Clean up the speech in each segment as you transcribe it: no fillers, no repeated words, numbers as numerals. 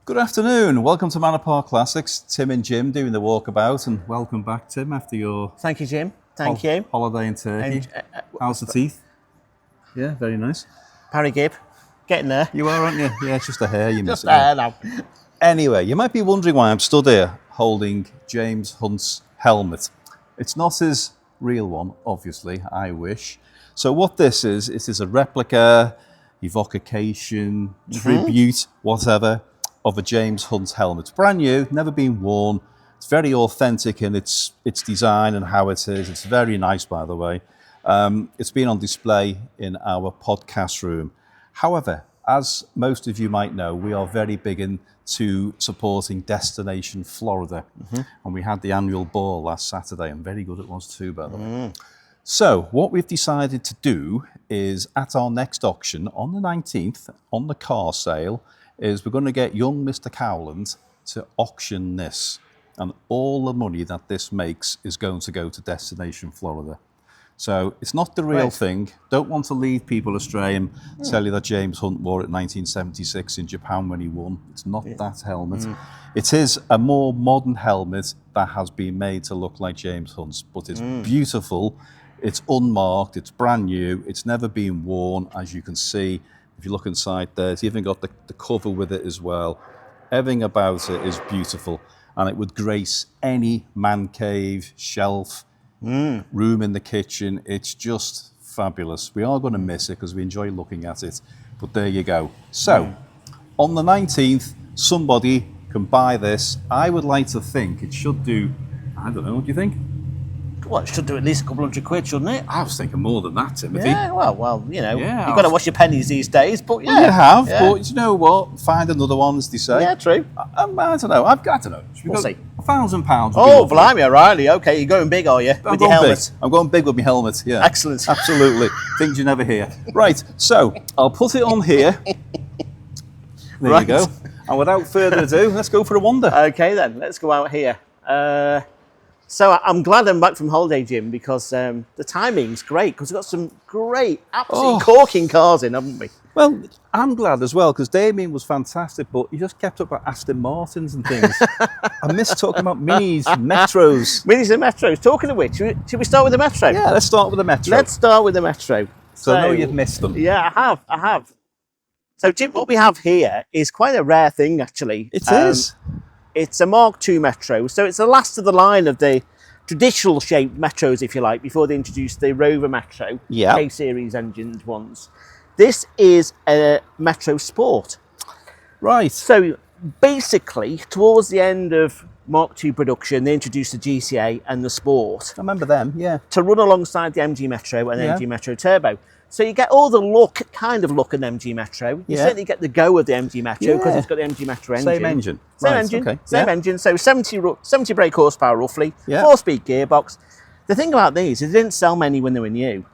Good afternoon, welcome to Manor Park Classics. Tim and Jim doing the walkabout, and welcome back, Tim, after your Thank you, Jim. Thank you. Holiday in Turkey. How's the teeth? Yeah, very nice. Parry Gibb, getting there. You are, aren't you? Yeah, it's just a hair you miss. Just there now. Anyway, you might be wondering why I'm stood here holding James Hunt's helmet. It's not his real one, obviously, I wish. So what this is a replica, evocation, tribute, whatever, of a James Hunt helmet. It's brand new, never been worn. It's very authentic in its design and how it is. It's very nice, by the way. It's been on display in our podcast room. However, as most of you might know, we are very big into supporting Destination Florida. And we had the annual ball last Saturday, and very good it was too, by the way. So what we've decided to do is, at our next auction on the 19th, on the car sale, is we're going to get young Mr. Cowland to auction this. And all the money that this makes is going to go to Destination Florida. So it's not the real thing. Don't want to lead people astray and tell you that James Hunt wore it in 1976 in Japan when he won. It's not that helmet. It is a more modern helmet that has been made to look like James Hunt's, but it's beautiful. It's unmarked, it's brand new, it's never been worn, as you can see. If you look inside there, it's even got the cover with it as well. Everything about it is beautiful, and it would grace any man cave, shelf, room in the kitchen. It's just fabulous. We are going to miss it because we enjoy looking at it, but there you go. So, on the 19th, somebody can buy this. I would like to think it should do, I don't know, what do you think? Well, it should do at least a couple $100, shouldn't it? I was thinking more than that, Timothy. Yeah, well, you know, you've got to wash your pennies these days, but yeah. Well, you have, but you know what? Find another one, as they say. Yeah, true. I don't know. I've got to know. We'll see. £1,000. Oh, blimey, O'Reilly. Okay, you're going big, are you? With your helmet? I'm going big with my helmet, yeah. Excellent. Absolutely. Things you never hear. Right, so I'll put it on here. There you go. And without further ado, let's go for a wander. Okay, then. Let's go out here. So I'm glad I'm back from holiday, Jim, because the timing's great, because we've got some great, absolutely corking cars in, haven't we? Well, I'm glad as well, because Damien was fantastic, but he just kept up at Aston Martins and things. I miss talking about minis, metros. Minis and metros. Talking of which, should we start with the metro? Yeah, let's start with the metro. Let's start with the metro. So I know you've missed them. Yeah, I have. So, Jim, what we have here is quite a rare thing, actually. It is. It's a Mark II Metro, so it's the last of the line of the traditional shaped Metros, if you like, before they introduced the Rover Metro, K-Series engined ones. This is a Metro Sport. Right. So basically, towards the end of Mark II production, they introduced the GTa and the Sport. I remember them, yeah. To run alongside the MG Metro and the MG Metro Turbo. So you get all the kind of look of an MG Metro. You certainly get the go of the MG Metro because it's got the MG Metro engine. Same engine. Same engine. So 70 brake horsepower roughly, 4-speed gearbox. The thing about these is they didn't sell many when they were new.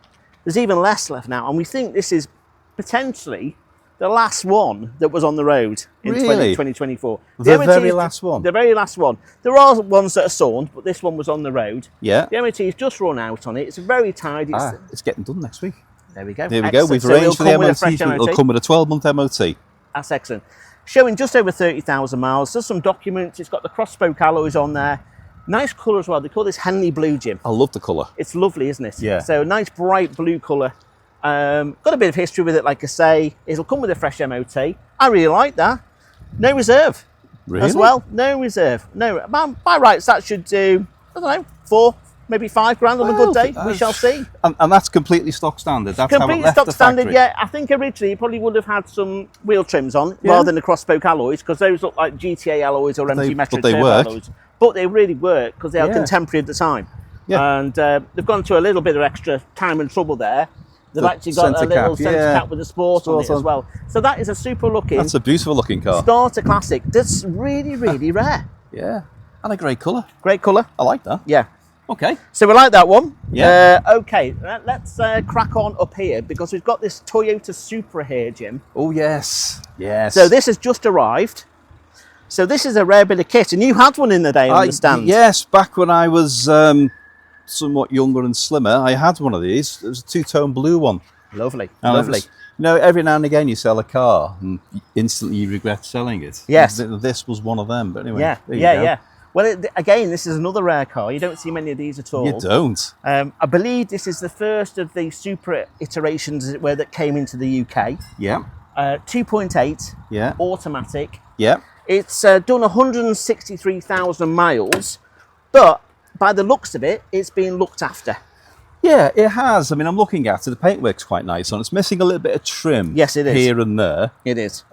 There's even less left now, and we think this is potentially the last one that was on the road in 2024. The very last one? The very last one. There are ones that are sawned, but this one was on the road. Yeah. The MOT's just run out on it. It's very tidy. It's getting done next week. There we go. There we go. We've arranged for the MOT. It'll come with a 12-month MOT. That's excellent. Showing just over 30,000 miles. There's some documents. It's got the cross-spoke alloys on there. Nice colour as well. They call this Henley Blue, Jim. I love the colour. It's lovely, isn't it? Yeah. So nice bright blue colour. Got a bit of history with it, like I say. It'll come with a fresh MOT. I really like that. No reserve. Really? As well. No reserve. No. By rights, that should do, I don't know, 4, maybe £5 on a good day. We shall see. And that's completely stock standard. That's completely how it left stock the standard. factory. Yeah, I think originally you probably would have had some wheel trims on rather than the cross-spoke alloys, because those look like GTA alloys or MG Metro Turbo alloys. But they really work because they are contemporary at the time. Yeah. And they've gone to a little bit of extra time and trouble there. They've actually got a little centre cap with a Sport on it as well. So that is a super looking. That's a beautiful looking car. Starter classic. That's really, really rare. Yeah. And a great colour. Great colour. I like that. Yeah. Okay. So we like that one. Yeah. Okay, let's crack on up here because we've got this Toyota Supra here, Jim. Oh, yes. Yes. So this has just arrived. So this is a rare bit of kit, and you had one in the day, I understand. Yes, back when I was somewhat younger and slimmer, I had one of these. It was a two-tone blue one. Lovely, lovely. No, every now and again you sell a car and instantly you regret selling it. Yes. This was one of them, but anyway. Yeah, yeah. Well, again, this is another rare car. You don't see many of these at all. You don't. I believe this is the first of the Supra iterations, as it were, that came into the UK. Yeah. 2.8. Yeah. Automatic. Yeah. It's done 163,000 miles, but by the looks of it, it's been looked after. Yeah, it has. I mean, I'm looking at it. The paintwork's quite nice on it. It's missing a little bit of trim. Yes, it is. Here and there. It is.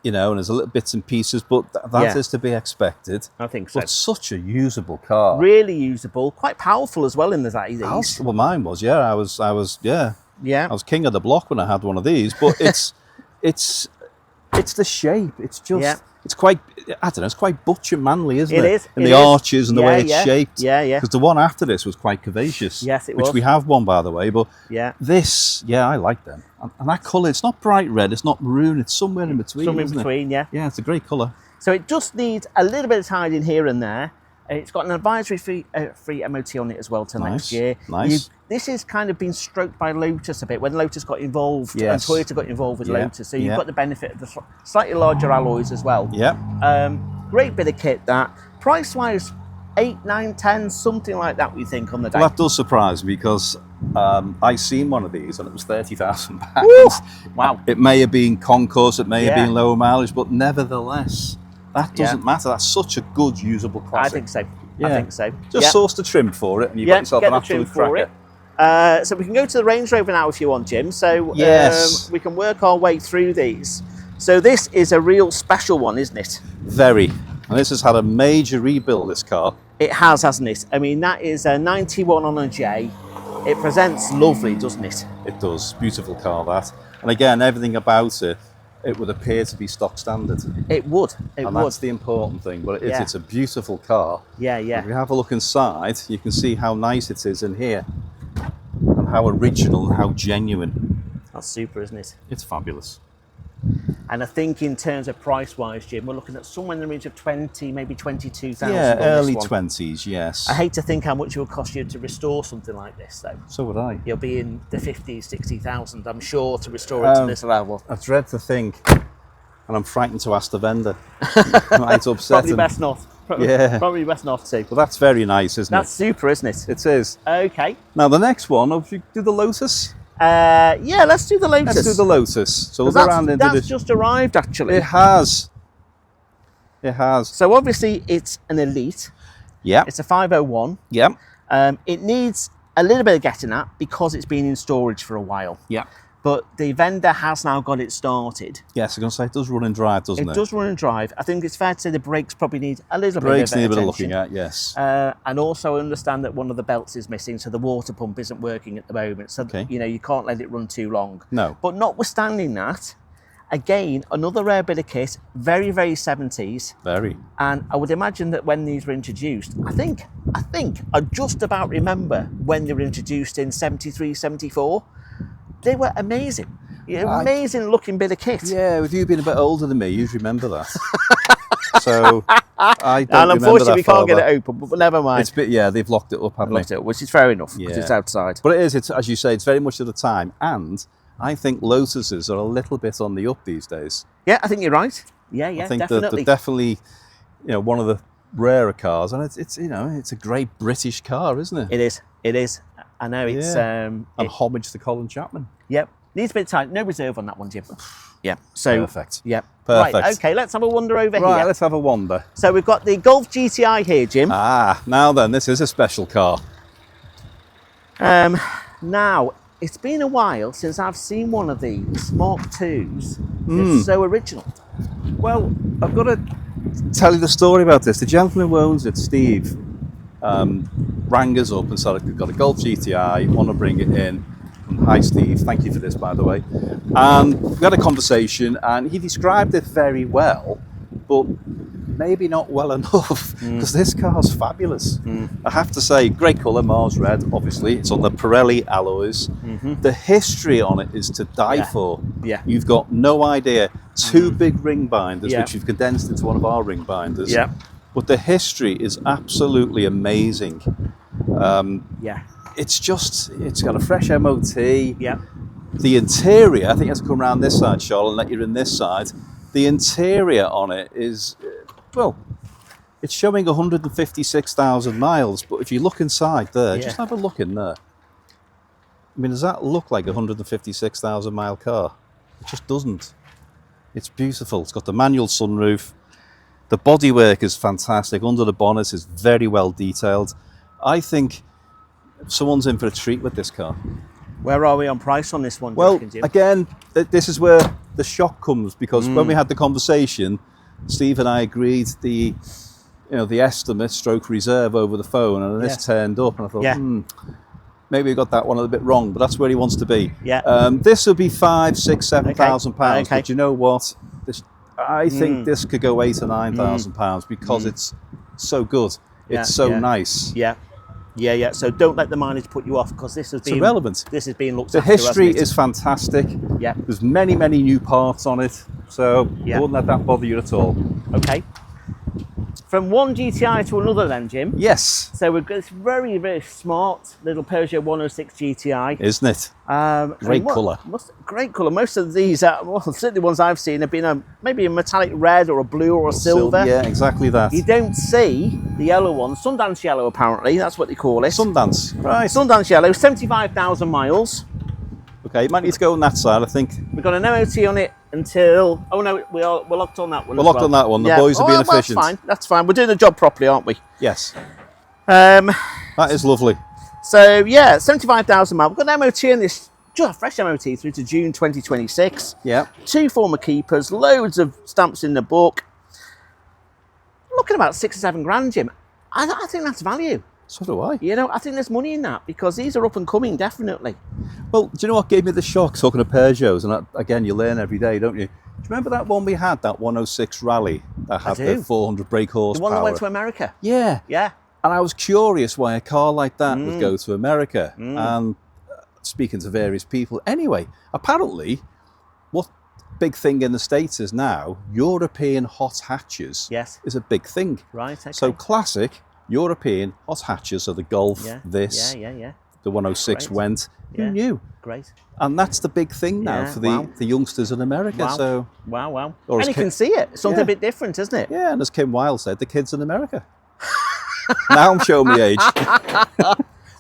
You know, and there's a little bits and pieces, but that is to be expected. I think so. But such a usable car. Really usable, quite powerful as well in the these. Well, mine was, yeah. I was king of the block when I had one of these. But it's the shape. It's just it's quite, I don't know, it's quite butch and manly, isn't it? It is. And the arches and the way it's shaped. Yeah, yeah. Because the one after this was quite curvaceous. Yes, it was. Which we have one, by the way. But this, I like them. And that colour, it's not bright red, it's not maroon, it's somewhere in between. Somewhere in between, yeah. Yeah, it's a great colour. So it just needs a little bit of tidying here and there. It's got an advisory free MOT on it as well till next year. Nice. This has kind of been stroked by Lotus a bit when Lotus got involved and Toyota got involved with Lotus. So you've got the benefit of the slightly larger alloys as well. Yeah. Great bit of kit that. Price-wise, 8, 9, 10, something like that, we think, on the day. Well, that does surprise me because I seen one of these and it was £30,000. Wow. It may have been concourse, it may have been lower mileage, but nevertheless, that doesn't matter. That's such a good, usable classic. I think so. Yeah. I think so. Just source the trim for it and you've got yourself an absolute cracker. So we can go to the Range Rover now if you want, Jim. So we can work our way through these. So this is a real special one, isn't it? Very. And this has had a major rebuild, this car. It has, hasn't it? I mean, that is a 91 on a J. It presents lovely, doesn't it? It does. Beautiful car, that. And again, everything about it, it would appear to be stock standard. It would. And that's the important thing. But it's a beautiful car. Yeah, yeah. If you have a look inside, you can see how nice it is in here. And how original and how genuine. That's super, isn't it? It's fabulous. And I think in terms of price-wise, Jim, we're looking at somewhere in the range of 20, maybe 22,000. Yeah, early 20s, yes. I hate to think how much it will cost you to restore something like this, though. So would I. You'll be in the 50s, 60,000, I'm sure, to restore it to this level. I dread to think, and I'm frightened to ask the vendor. Might upset Probably him. best not. Probably best not to. Well, that's very nice, isn't it? That's super, isn't it? It is. Okay. Now, the next one, if you do the Lotus? Yeah, let's do the Lotus. Let's do the Lotus. So we'll go around into that's just arrived, actually. It has. It has. So obviously it's an Elite. Yeah. It's a 501. Yeah. It needs a little bit of getting at because it's been in storage for a while. Yeah. But the vendor has now got it started. Yes, I'm going to say it does run and drive, doesn't it? It does run and drive. I think it's fair to say the brakes probably need a little bit of looking at, yes. And also I understand that one of the belts is missing, so the water pump isn't working at the moment. So, you know, you can't let it run too long. No. But notwithstanding that, again, another rare bit of kit, very, very 70s. Very. And I would imagine that when these were introduced, I think I just about remember when they were introduced in 73, 74. They were amazing. Amazing looking bit of kit. Yeah, with you being a bit older than me, you'd remember that. So I don't and unfortunately we can't get it open, but never mind. They've locked it up, haven't they? Locked it up, which is fair enough because it's outside. But it's as you say, it's very much at the time, and I think Lotuses are a little bit on the up these days. Yeah, I think you're right. Yeah, I think definitely. they're definitely, one of the rarer cars, and it's a great British car, isn't it? It is. I know it's and homage to Colin Chapman. Yep. Needs a bit of time. No reserve on that one, Jim. Yeah. So perfect. Yeah. Perfect. Right, okay, let's have a wander over here. Right, let's have a wander. So we've got the Golf GTi here, Jim. Now then, this is a special car. Now, it's been a while since I've seen one of these Mark IIs. It's so original. Well, I've got to tell you the story about this. The gentleman who owns it, Steve, rang us up and said, we've got a Golf GTi, want to bring it in. Hi Steve, thank you for this, by the way. And we had a conversation and he described it very well, but maybe not well enough, because this car's fabulous. I have to say, great colour, Mars red, obviously. It's on the Pirelli alloys. The history on it is to die for. Yeah. You've got no idea. Two big ring binders, which you've condensed into one of our ring binders. Yeah. But the history is absolutely amazing. It's got a fresh MOT. Yeah. the interior, I think you have to come around this side, Charlotte, and let you in this side. The interior on it is, well, it's showing 156,000 miles, but if you look inside there, just have a look in there. I mean, does that look like a 156,000 mile car? It just doesn't. It's beautiful. It's got the manual sunroof. The bodywork is fantastic. Under the bonnet is very well detailed. I think someone's in for a treat with this car. Where are we on price on this one? Well, again, this is where the shock comes, because when we had the conversation, Steve and I agreed the estimate stroke reserve over the phone, and this turned up, and I thought, maybe we got that one a little bit wrong, but that's where he wants to be. Yeah. This will be £5,000, £6,000, £7,000, but you know what? I think this could go £8,000 or £9,000 because it's so good. It's so nice. Yeah. So don't let the mileage put you off, because this has been irrelevant. This has been looked after. The history is fantastic. Yeah. There's many new parts on it, so I wouldn't let that bother you at all. Okay. From one GTI to another then, Jim. Yes. So we've got this very smart little Peugeot 106 GTI. Isn't it? Great colour. Great colour. Most of these, well, certainly ones I've seen have been maybe a metallic red or a blue or a silver. Yeah, exactly that. You don't see the yellow one. Sundance yellow, apparently. That's what they call it. Sundance. Right. Sundance yellow, 75,000 miles. Okay, you might need to go on that side, I think. We've got an MOT on it until... Oh, no, we're locked on that one. We're locked on that one. The boys are being efficient. That's fine. We're doing the job properly, aren't we? Yes. That is lovely. So, yeah, 75,000 miles. We've got an MOT in this, just a fresh MOT through to June 2026. Yeah. 2 former keepers, loads of stamps in the book. Looking about 6 or 7 grand, Jim. I think that's value. So do I. You know, I think there's money in that, because these are up and coming, definitely. Well, do you know what gave me the shock, talking of Peugeots? And again, you learn every day, don't you? Do you remember that one we had, that 106 Rally, that had the 400 brake horsepower? The one that went to America? Yeah. Yeah. And I was curious why a car like that would go to America. And speaking to various people. Anyway, apparently, what big thing in the States is now, European hot hatches is a big thing. Right, okay. So classic European hot hatches are the Golf, the 106 went. Who knew? Great. And that's the big thing now for the youngsters in America. Wow. So Wow. And you can see it. Something a bit different, isn't it? Yeah, and as Kim Wilde said, the kids in America. Now I'm showing my age.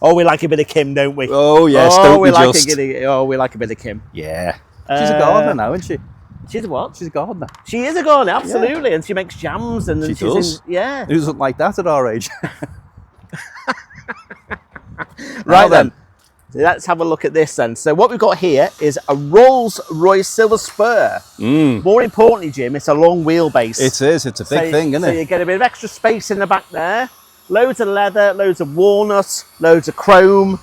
Oh, we like a bit of Kim, don't we? Oh, yes, don't we just? We like a bit of Kim. Yeah. She's a gardener now, isn't she? She's a what? She's a gardener. She is a gardener, absolutely. And she makes jams. And she does. Who doesn't like that at our age? Right then. Let's have a look at this then. So what we've got here is a Rolls-Royce Silver Spur. More importantly, Jim, it's a long wheelbase. It is. It's a big thing, isn't it? So you get a bit of extra space in the back there. Loads of leather, loads of walnut, loads of chrome.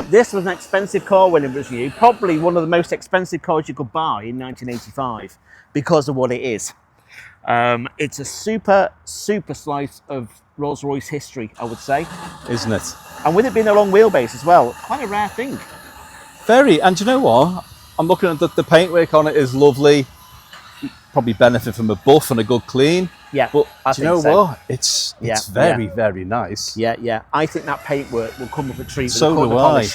This was an expensive car when it was new. Probably one of the most expensive cars you could buy in 1985 because of what it is. It's a super slice of Rolls-Royce history, I would say. Isn't it? And with it being a long wheelbase as well, quite a rare thing. Very. And do you know what? I'm looking at the paintwork on it is lovely. Probably benefit from a buff and a good clean. Yeah, but do you know what? It's very nice. Yeah. I think that paintwork will come up a treat. So do I.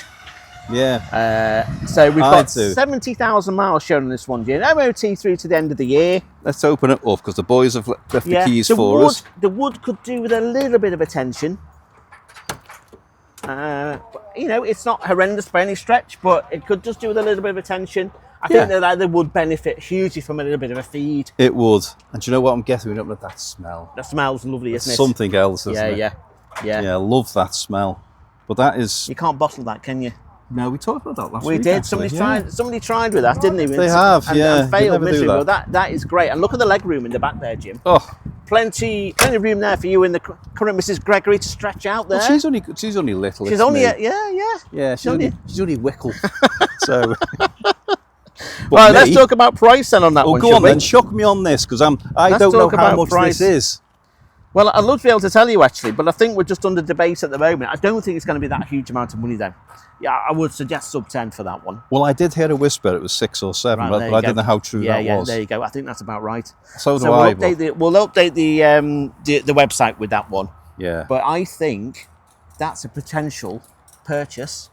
Yeah. So we've got 70,000 miles shown on this one, Jim. MOT through to the end of the year. Let's open it up because the boys have left the keys for us. The wood could do with a little bit of attention. You know, it's not horrendous by any stretch, but it could just do with a little bit of attention. I think that they would benefit hugely from a little bit of a feed. It would. And do you know what I'm guessing? We don't love that smell. That smells lovely, isn't it? Something else, isn't it? Yeah. Yeah, I love that smell. But that is... You can't bottle that, can you? No, we talked about that last week. We did. Somebody tried with that, didn't they? They have, and failed miserably. Well, that is great. And look at the leg room in the back there, Jim. Oh, plenty of room there for you and the current Mrs. Gregory to stretch out there. Well, she's only little. She's only she's only wickle. So. Right, let's talk about price then on that one. Go on then, shock me on this because I don't know how much this is. Well, I'd love to be able to tell you actually, but I think we're just under debate at the moment. I don't think it's going to be that huge amount of money then. Yeah, I would suggest sub 10 for that one. Well, I did hear a whisper it was 6 or 7, but I didn't know how true that was. Yeah, there you go. I think that's about right. So do I. We'll update the website with that one. Yeah. But I think that's a potential purchase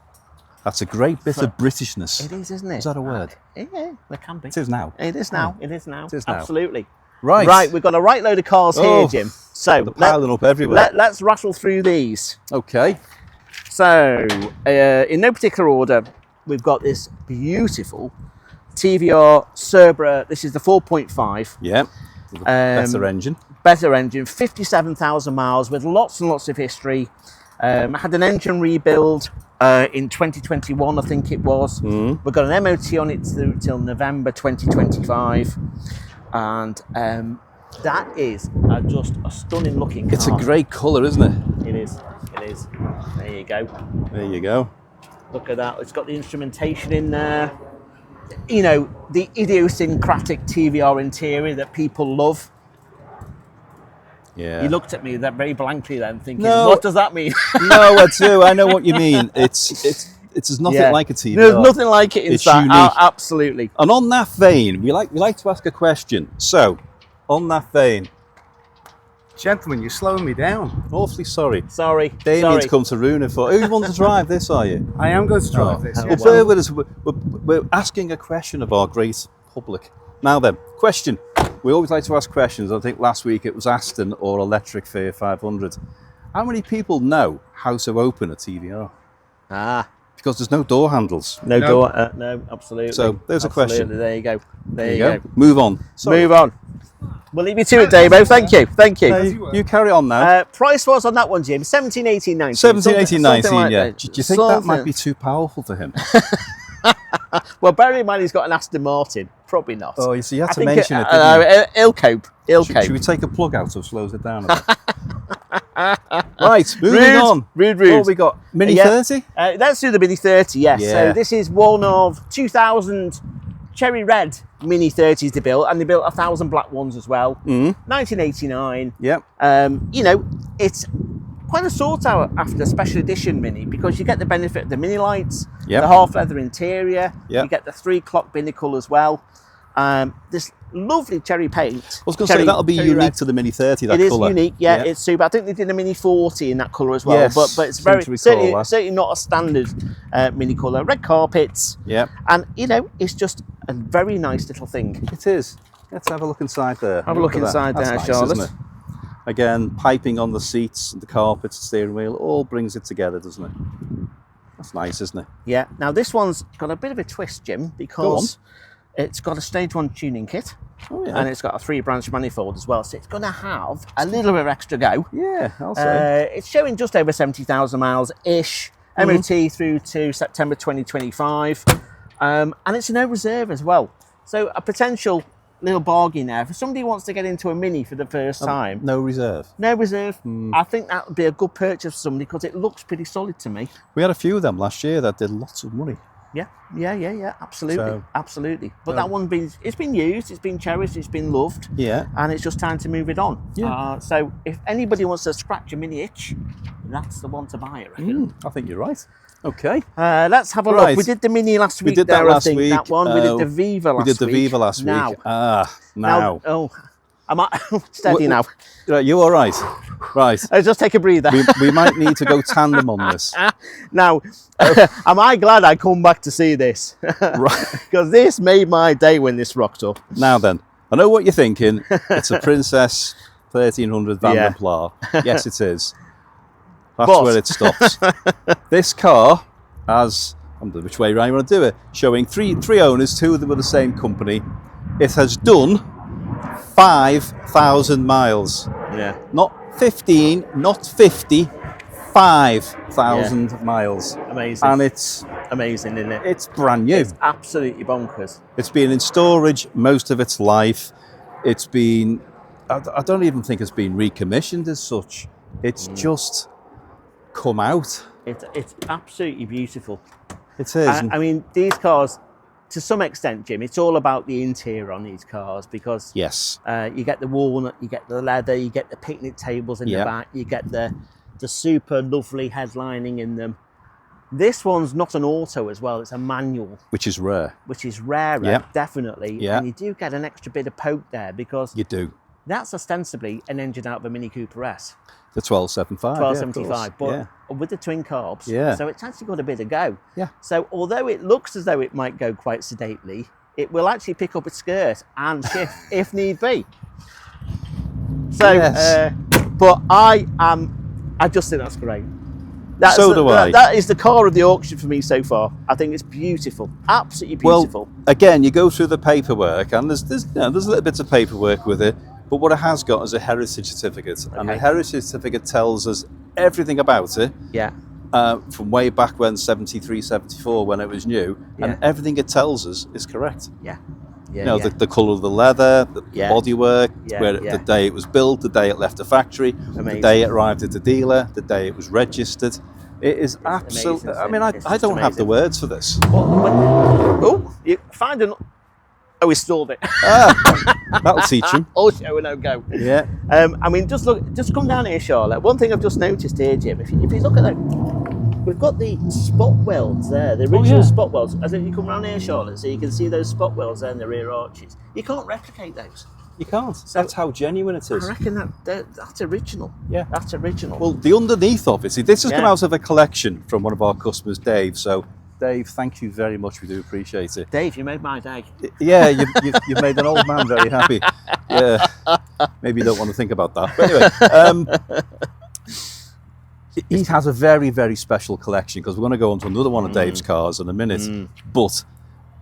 That's a great bit of Britishness. It is, isn't it? Is that a word? Yeah, there can be. It is now. It is now. It is now. It is now. Absolutely. Right. Right, we've got a right load of cars here, Jim. So they're piling up everywhere. Let's rattle through these. Okay. So, in no particular order, we've got this beautiful TVR Cerbera. This is the 4.5. Yeah. Better engine. Better engine, 57,000 miles with lots and lots of history. Had an engine rebuild in 2021, I think it was. We've got an MOT on it till November 2025. And that is just a stunning looking car. It's a great colour, isn't it? It is. It is. There you go. There you go. Look at that. It's got the instrumentation in there. You know, the idiosyncratic TVR interior that people love. Yeah. You looked at me that very blankly then, thinking, what does that mean? No, I do. I know what you mean. It's nothing like a TVR. There's nothing like it inside. It's unique. Absolutely. And on that vein, we like to ask a question. So, on that vein, gentlemen, you're slowing me down. Awfully sorry. Sorry. Damien's come to ruin it for. Who wants to drive this? Are you? I am going to drive this. Well, bear with us. We're asking a question of our great public. Now then, question. We always like to ask questions. I think last week it was Aston or electric Fiat 500. How many people know how to open a TVR? Because there's no door handles. No door. No, absolutely. So there's a question. There you go. There you go. Move on. Sorry. Move on. We'll leave you to it, Davo. Thank you. Thank you. You carry on now. Price was on that one, Jim, 17, 18, 19. 17, 18, 19, like yeah. that. Do you think that might be too powerful for him? Well, bearing in mind he's got an Aston Martin, probably not. Oh, you see, you had to mention it, didn't you? He'll cope. Should we take a plug out so it slows it down a bit? Right, moving on. Rude. What have we got? Mini 30? Let's do the Mini 30, yes. Yeah. So this is one of 2,000 cherry red Mini 30s they built, and they built 1,000 black ones as well. 1989. Yep. You know, it's quite a sought after special edition Mini because you get the benefit of the Mini lights, the half leather interior, you get the 3-clock binnacle as well. This lovely cherry paint. I was going to say that'll be unique to the Mini 30. That it is colour. unique, yeah, it's super. I think they did a Mini 40 in that colour as well, but it's very certainly not a standard Mini colour. Red carpets, and you know it's just a very nice little thing. It is. Let's have a look inside there. Have a look inside there, nice, Charlotte. Isn't it? Again, piping on the seats, the carpets, the steering wheel, all brings it together, doesn't it? That's nice, isn't it? Yeah. Now this one's got a bit of a twist, Jim, because it's got a stage 1 tuning kit. And it's got a 3-branch manifold as well, so it's going to have a little bit of extra go. Yeah, I'll say. It's showing just over 70,000 miles-ish, MOT through to September 2025, and it's a no reserve as well. So a potential little bargain there for somebody who wants to get into a Mini for the first time. No reserve. No reserve. I think that would be a good purchase for somebody because it looks pretty solid to me. We had a few of them last year that did lots of money. Yeah, absolutely, absolutely. But that one it's been used, it's been cherished, it's been loved. Yeah. And it's just time to move it on. Yeah. So if anybody wants to scratch a Mini itch, that's the one to buy, I reckon. I think you're right. Okay. Let's have a look. We did the Mini last week. We did that last week. That one. We did the Viva last week. We did the Viva last week. Now. Am I steady now? You all right? Right. Just take a breather. We might need to go tandem on this. Now, am I glad I come back to see this? Right. Because this made my day when this rocked up. Now then, I know what you're thinking. It's a Princess 1300 Vanden Plas. Yes, it is. That's where it stops. This car has, I don't know which way around you want to do it, showing three owners, 2 of them are the same company. It has done 5,000 miles. Yeah. Not 15, not 50, 5,000 miles. Amazing. And it's amazing, isn't it? It's brand new. It's absolutely bonkers. It's been in storage most of its life. It's been, I don't even think it's been recommissioned as such. It's just come out. It's absolutely beautiful. It is. I mean, these cars, to some extent, Jim, it's all about the interior on these cars because you get the walnut, you get the leather, you get the picnic tables in the back, you get the super lovely headlining in them. This one's not an auto as well, it's a manual. Which is rare. Which is rarer, definitely. Yeah. And you do get an extra bit of poke there because... You do. That's ostensibly an engine out of a Mini Cooper S. The 1275. 1275, but with the twin carbs. Yeah. So it's actually got a bit of go. Yeah. So although it looks as though it might go quite sedately, it will actually pick up its skirt and shift if need be. So, yes. But I just think that's great. So do I. That is the car of the auction for me so far. I think it's beautiful, absolutely beautiful. Well, again, you go through the paperwork, and there's little bits of paperwork with it, but what it has got is a heritage certificate, and the heritage certificate tells us everything about it. Yeah. From way back when, 73, 74, when it was new, and everything it tells us is correct. Yeah. The colour of the leather, the bodywork, the day it was built, the day it left the factory, the day it arrived at the dealer, the day it was registered. It is absolutely. I mean, I don't have the words for this. Oh, you find an. Oh, he stalled it. That'll teach him. All show and no go. Yeah. I mean, just come down here, Charlotte. One thing I've just noticed here, Jim. If you look at that, we've got the spot welds there, the original spot welds. As if you come around here, Charlotte, so you can see those spot welds there in the rear arches. You can't replicate those. You can't. So that's how genuine it is. I reckon that's original. Yeah. That's original. Well, the underneath of it, see, this has come out of a collection from one of our customers, Dave. So, Dave, thank you very much. We do appreciate it. Dave, you made my day. Yeah, you've made an old man very happy. Yeah. Maybe you don't want to think about that. But anyway, he has a very, very special collection, because we're going to go on to another one of Dave's cars in a minute. But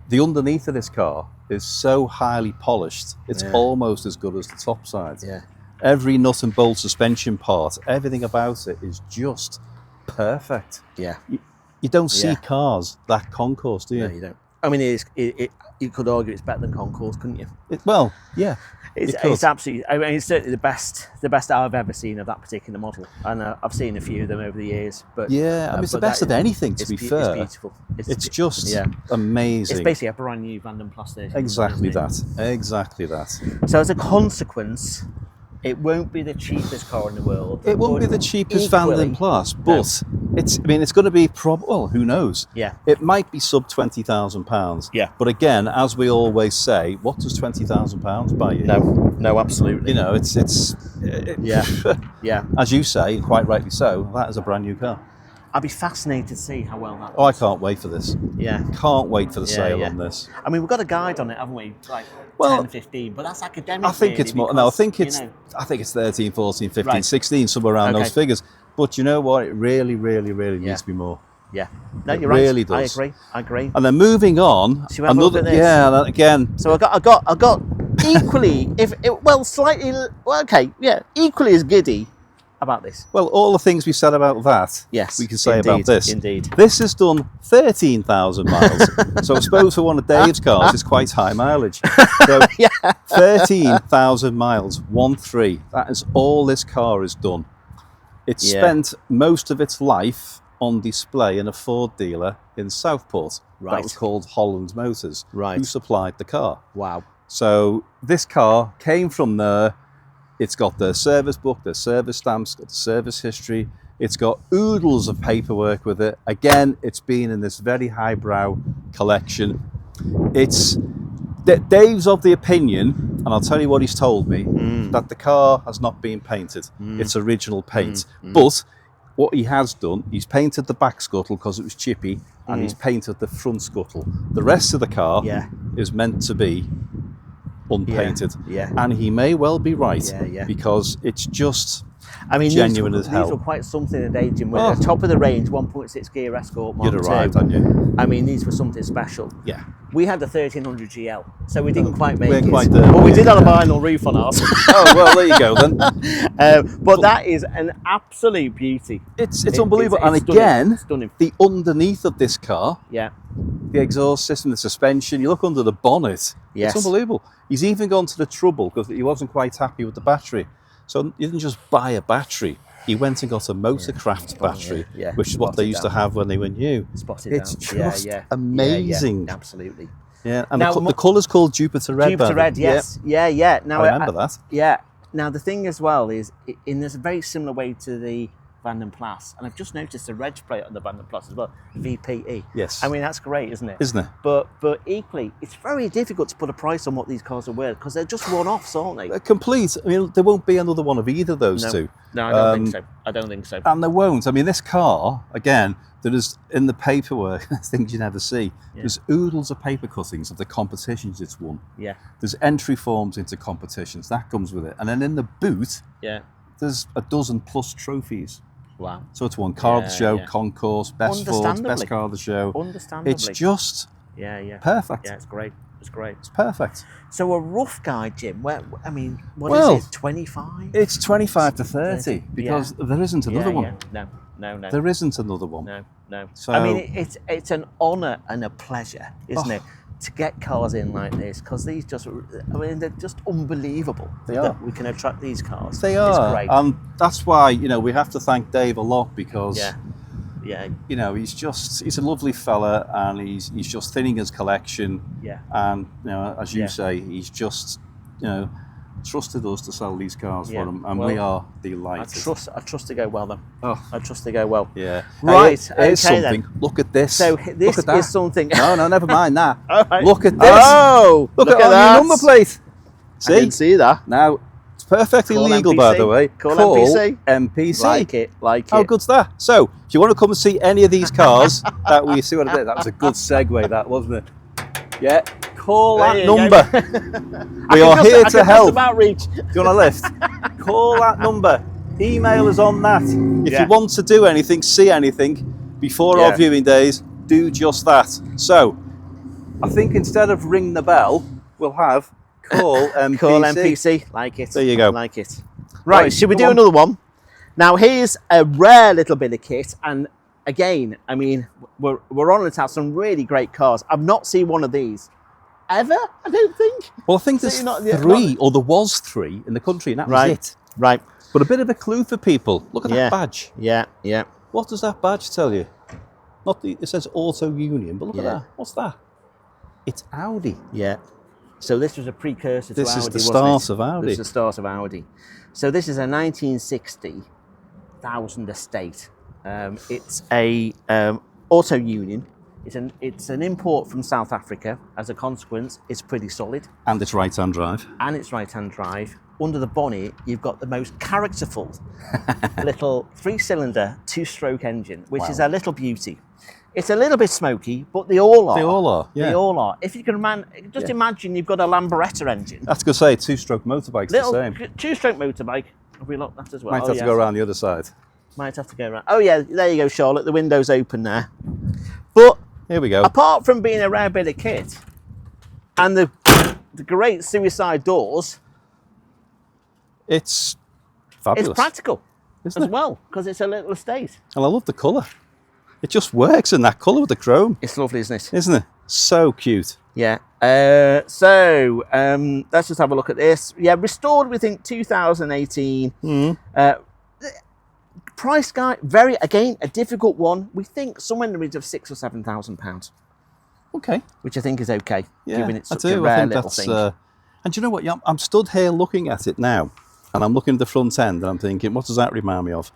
the underneath of this car is so highly polished, it's almost as good as the top side. Yeah. Every nut and bolt suspension part, everything about it is just perfect. Yeah. You don't see cars that concourse, do you? No, you don't. I mean, you could argue it's better than Concourse, couldn't you? It's absolutely. I mean, it's certainly the best I've ever seen of that particular model, and I've seen a few of them over the years. But yeah, I mean, it's the best of anything. To be fair, it's beautiful. It's just amazing. It's basically a brand new Vanden Plas station. Exactly that. So as a consequence, it won't be the cheapest car in the world. It won't be the cheapest Vanden Plas, but it's going to be well, who knows? Yeah. It might be sub £20,000. Yeah. But again, as we always say, what does £20,000 buy you? No, absolutely. You know, it's yeah. As you say, quite rightly so, that is a brand new car. I'd be fascinated to see how well that does. Oh, I can't wait for this. Yeah. Can't wait for the sale on this. I mean, we've got a guide on it, haven't we? Like 10, 15, but that's academic. I think it's more. No, I think it's 13, 14, 15, 16, somewhere around those figures. But you know what? It really, really, really needs to be more. Yeah. No, you're really right. does. I agree. And then moving on, so another again. So I got equally, equally as giddy about this. Well, all the things we said about that, we can say about this. Indeed. This has done 13,000 miles. So I suppose for one of Dave's cars, it's quite high mileage. So 13,000 miles, 13. That is all this car has done. It spent most of its life on display in a Ford dealer in Southport. That was called Holland Motors, who supplied the car. Wow. So this car came from there. It's got their service book, their service stamps, got the service history. It's got oodles of paperwork with it. Again, it's been in this very highbrow collection. Dave's of the opinion, and I'll tell you what he's told me, that the car has not been painted. It's original paint. But what he has done, he's painted the back scuttle because it was chippy, and he's painted the front scuttle. The rest of the car is meant to be unpainted. And he may well be right, because it's just genuine as hell. These were quite something at age, Jim. We're at the top of the range, 1.6 gear Escort Mark II. You'd arrived, hadn't you? I mean, these were something special. Yeah. We had the 1300 GL, so we didn't quite make it. Quite there. But we did have a vinyl roof on ours. Oh, well, there you go then. But that is an absolute beauty. It's unbelievable. And again, the underneath of this car, the exhaust system, the suspension, you look under the bonnet, it's unbelievable. He's even gone to the trouble, because he wasn't quite happy with the battery. So he didn't just buy a battery. He went and got a Motorcraft battery, which is what they used to have when they were new. It's just amazing. Yeah, absolutely. Yeah, and now, the colour's called Jupiter Red. Jupiter Red, yes. Yeah. Now, I remember that. Yeah. Now, the thing as well is, in this very similar way to the Vanden Plas, and I've just noticed the reg plate on the Vanden Plas as well, VPE. Yes. I mean, that's great, isn't it? Isn't it? But equally, it's very difficult to put a price on what these cars are worth because they're just one-offs, aren't they? Complete. I mean, there won't be another one of either of those two. No, I don't think so. I don't think so. And there won't. I mean, this car, again, there is in the paperwork things you never see. Yeah. There's oodles of paper cuttings of the competitions it's won. Yeah. There's entry forms into competitions. That comes with it. And then in the boot, there's a dozen plus trophies. Wow. So it's won car of the show, concourse, best Ford, best car of the show. Understandably. It's just perfect. Yeah, it's great. It's great. It's perfect. So a rough guide, Jim, what is it, 25? It's 25 to 30 because there isn't another one. No. There isn't another one. No. So, I mean, it's an honour and a pleasure, isn't it, to get cars in like this, because these they're just unbelievable. They are. We can attract these cars. They are. It's great. And that's why, we have to thank Dave a lot because, he's a lovely fella and he's just thinning his collection. Yeah. And, as you say, he's just, trusted us to sell these cars for him, and we are delighted. I trust to go well then. I trust to go well. Yeah. Right. Here's something. Then. Look at this. So this is something. No, never mind that. Right. Look at this. Oh, look at that. our number plate. See? I didn't see that. Now it's perfectly legal, MPC. by the way. Call MPC. MPC. Like it. How good's that? So, if you want to come and see any of these cars, that we see what I did. That was a good segue, that wasn't it? Yeah. Call that number. We are here to help. About reach. Do you want a lift? Call that number. Email us on that. If you want to do anything, see anything before our viewing days, do just that. So, I think instead of ring the bell, we'll have call MPC. Call MPC. Like it. There you go. Like it. Right, should we do another one? Now, here's a rare little bit of kit, and again, I mean, we're on to have some really great cars. I've not seen one of these ever, I don't think. Well, I think there's three, or there was three in the country, and that was it. Right. But a bit of a clue for people. Look at that badge. Yeah. What does that badge tell you? It says Auto Union, but look at that. What's that? It's Audi. Yeah. So this was a precursor to Audi, This is the start of Audi. This is the start of Audi. So this is a 1960 1000 estate. It's a Auto Union. It's an import from South Africa. As a consequence, it's pretty solid. And it's right-hand drive. Under the bonnet, you've got the most characterful little 3-cylinder 2-stroke engine, which is a little beauty. It's a little bit smoky, but they all are. They all are, yeah. They all are. If you can imagine you've got a Lambretta engine. That's going to say 2-stroke motorbike's the same. 2-stroke motorbike. Have we locked that as well? Might have to go around the other side. Might have to go around. Oh yeah, there you go, Charlotte. The window's open there. But here we go. Apart from being a rare bit of kit and the great suicide doors, it's fabulous. It's practical as well, because it's a little estate. And I love the colour. It just works in that colour with the chrome. It's lovely, isn't it? Isn't it? So cute. Yeah. Let's just have a look at this. Yeah, restored, we think, 2018. Price guide, again, a difficult one. We think somewhere in the region of £6,000 or £7,000. Okay. Which I think is okay, given it's such a rare little thing. And do you know what? I'm stood here looking at it now, and I'm looking at the front end, and I'm thinking, what does that remind me of?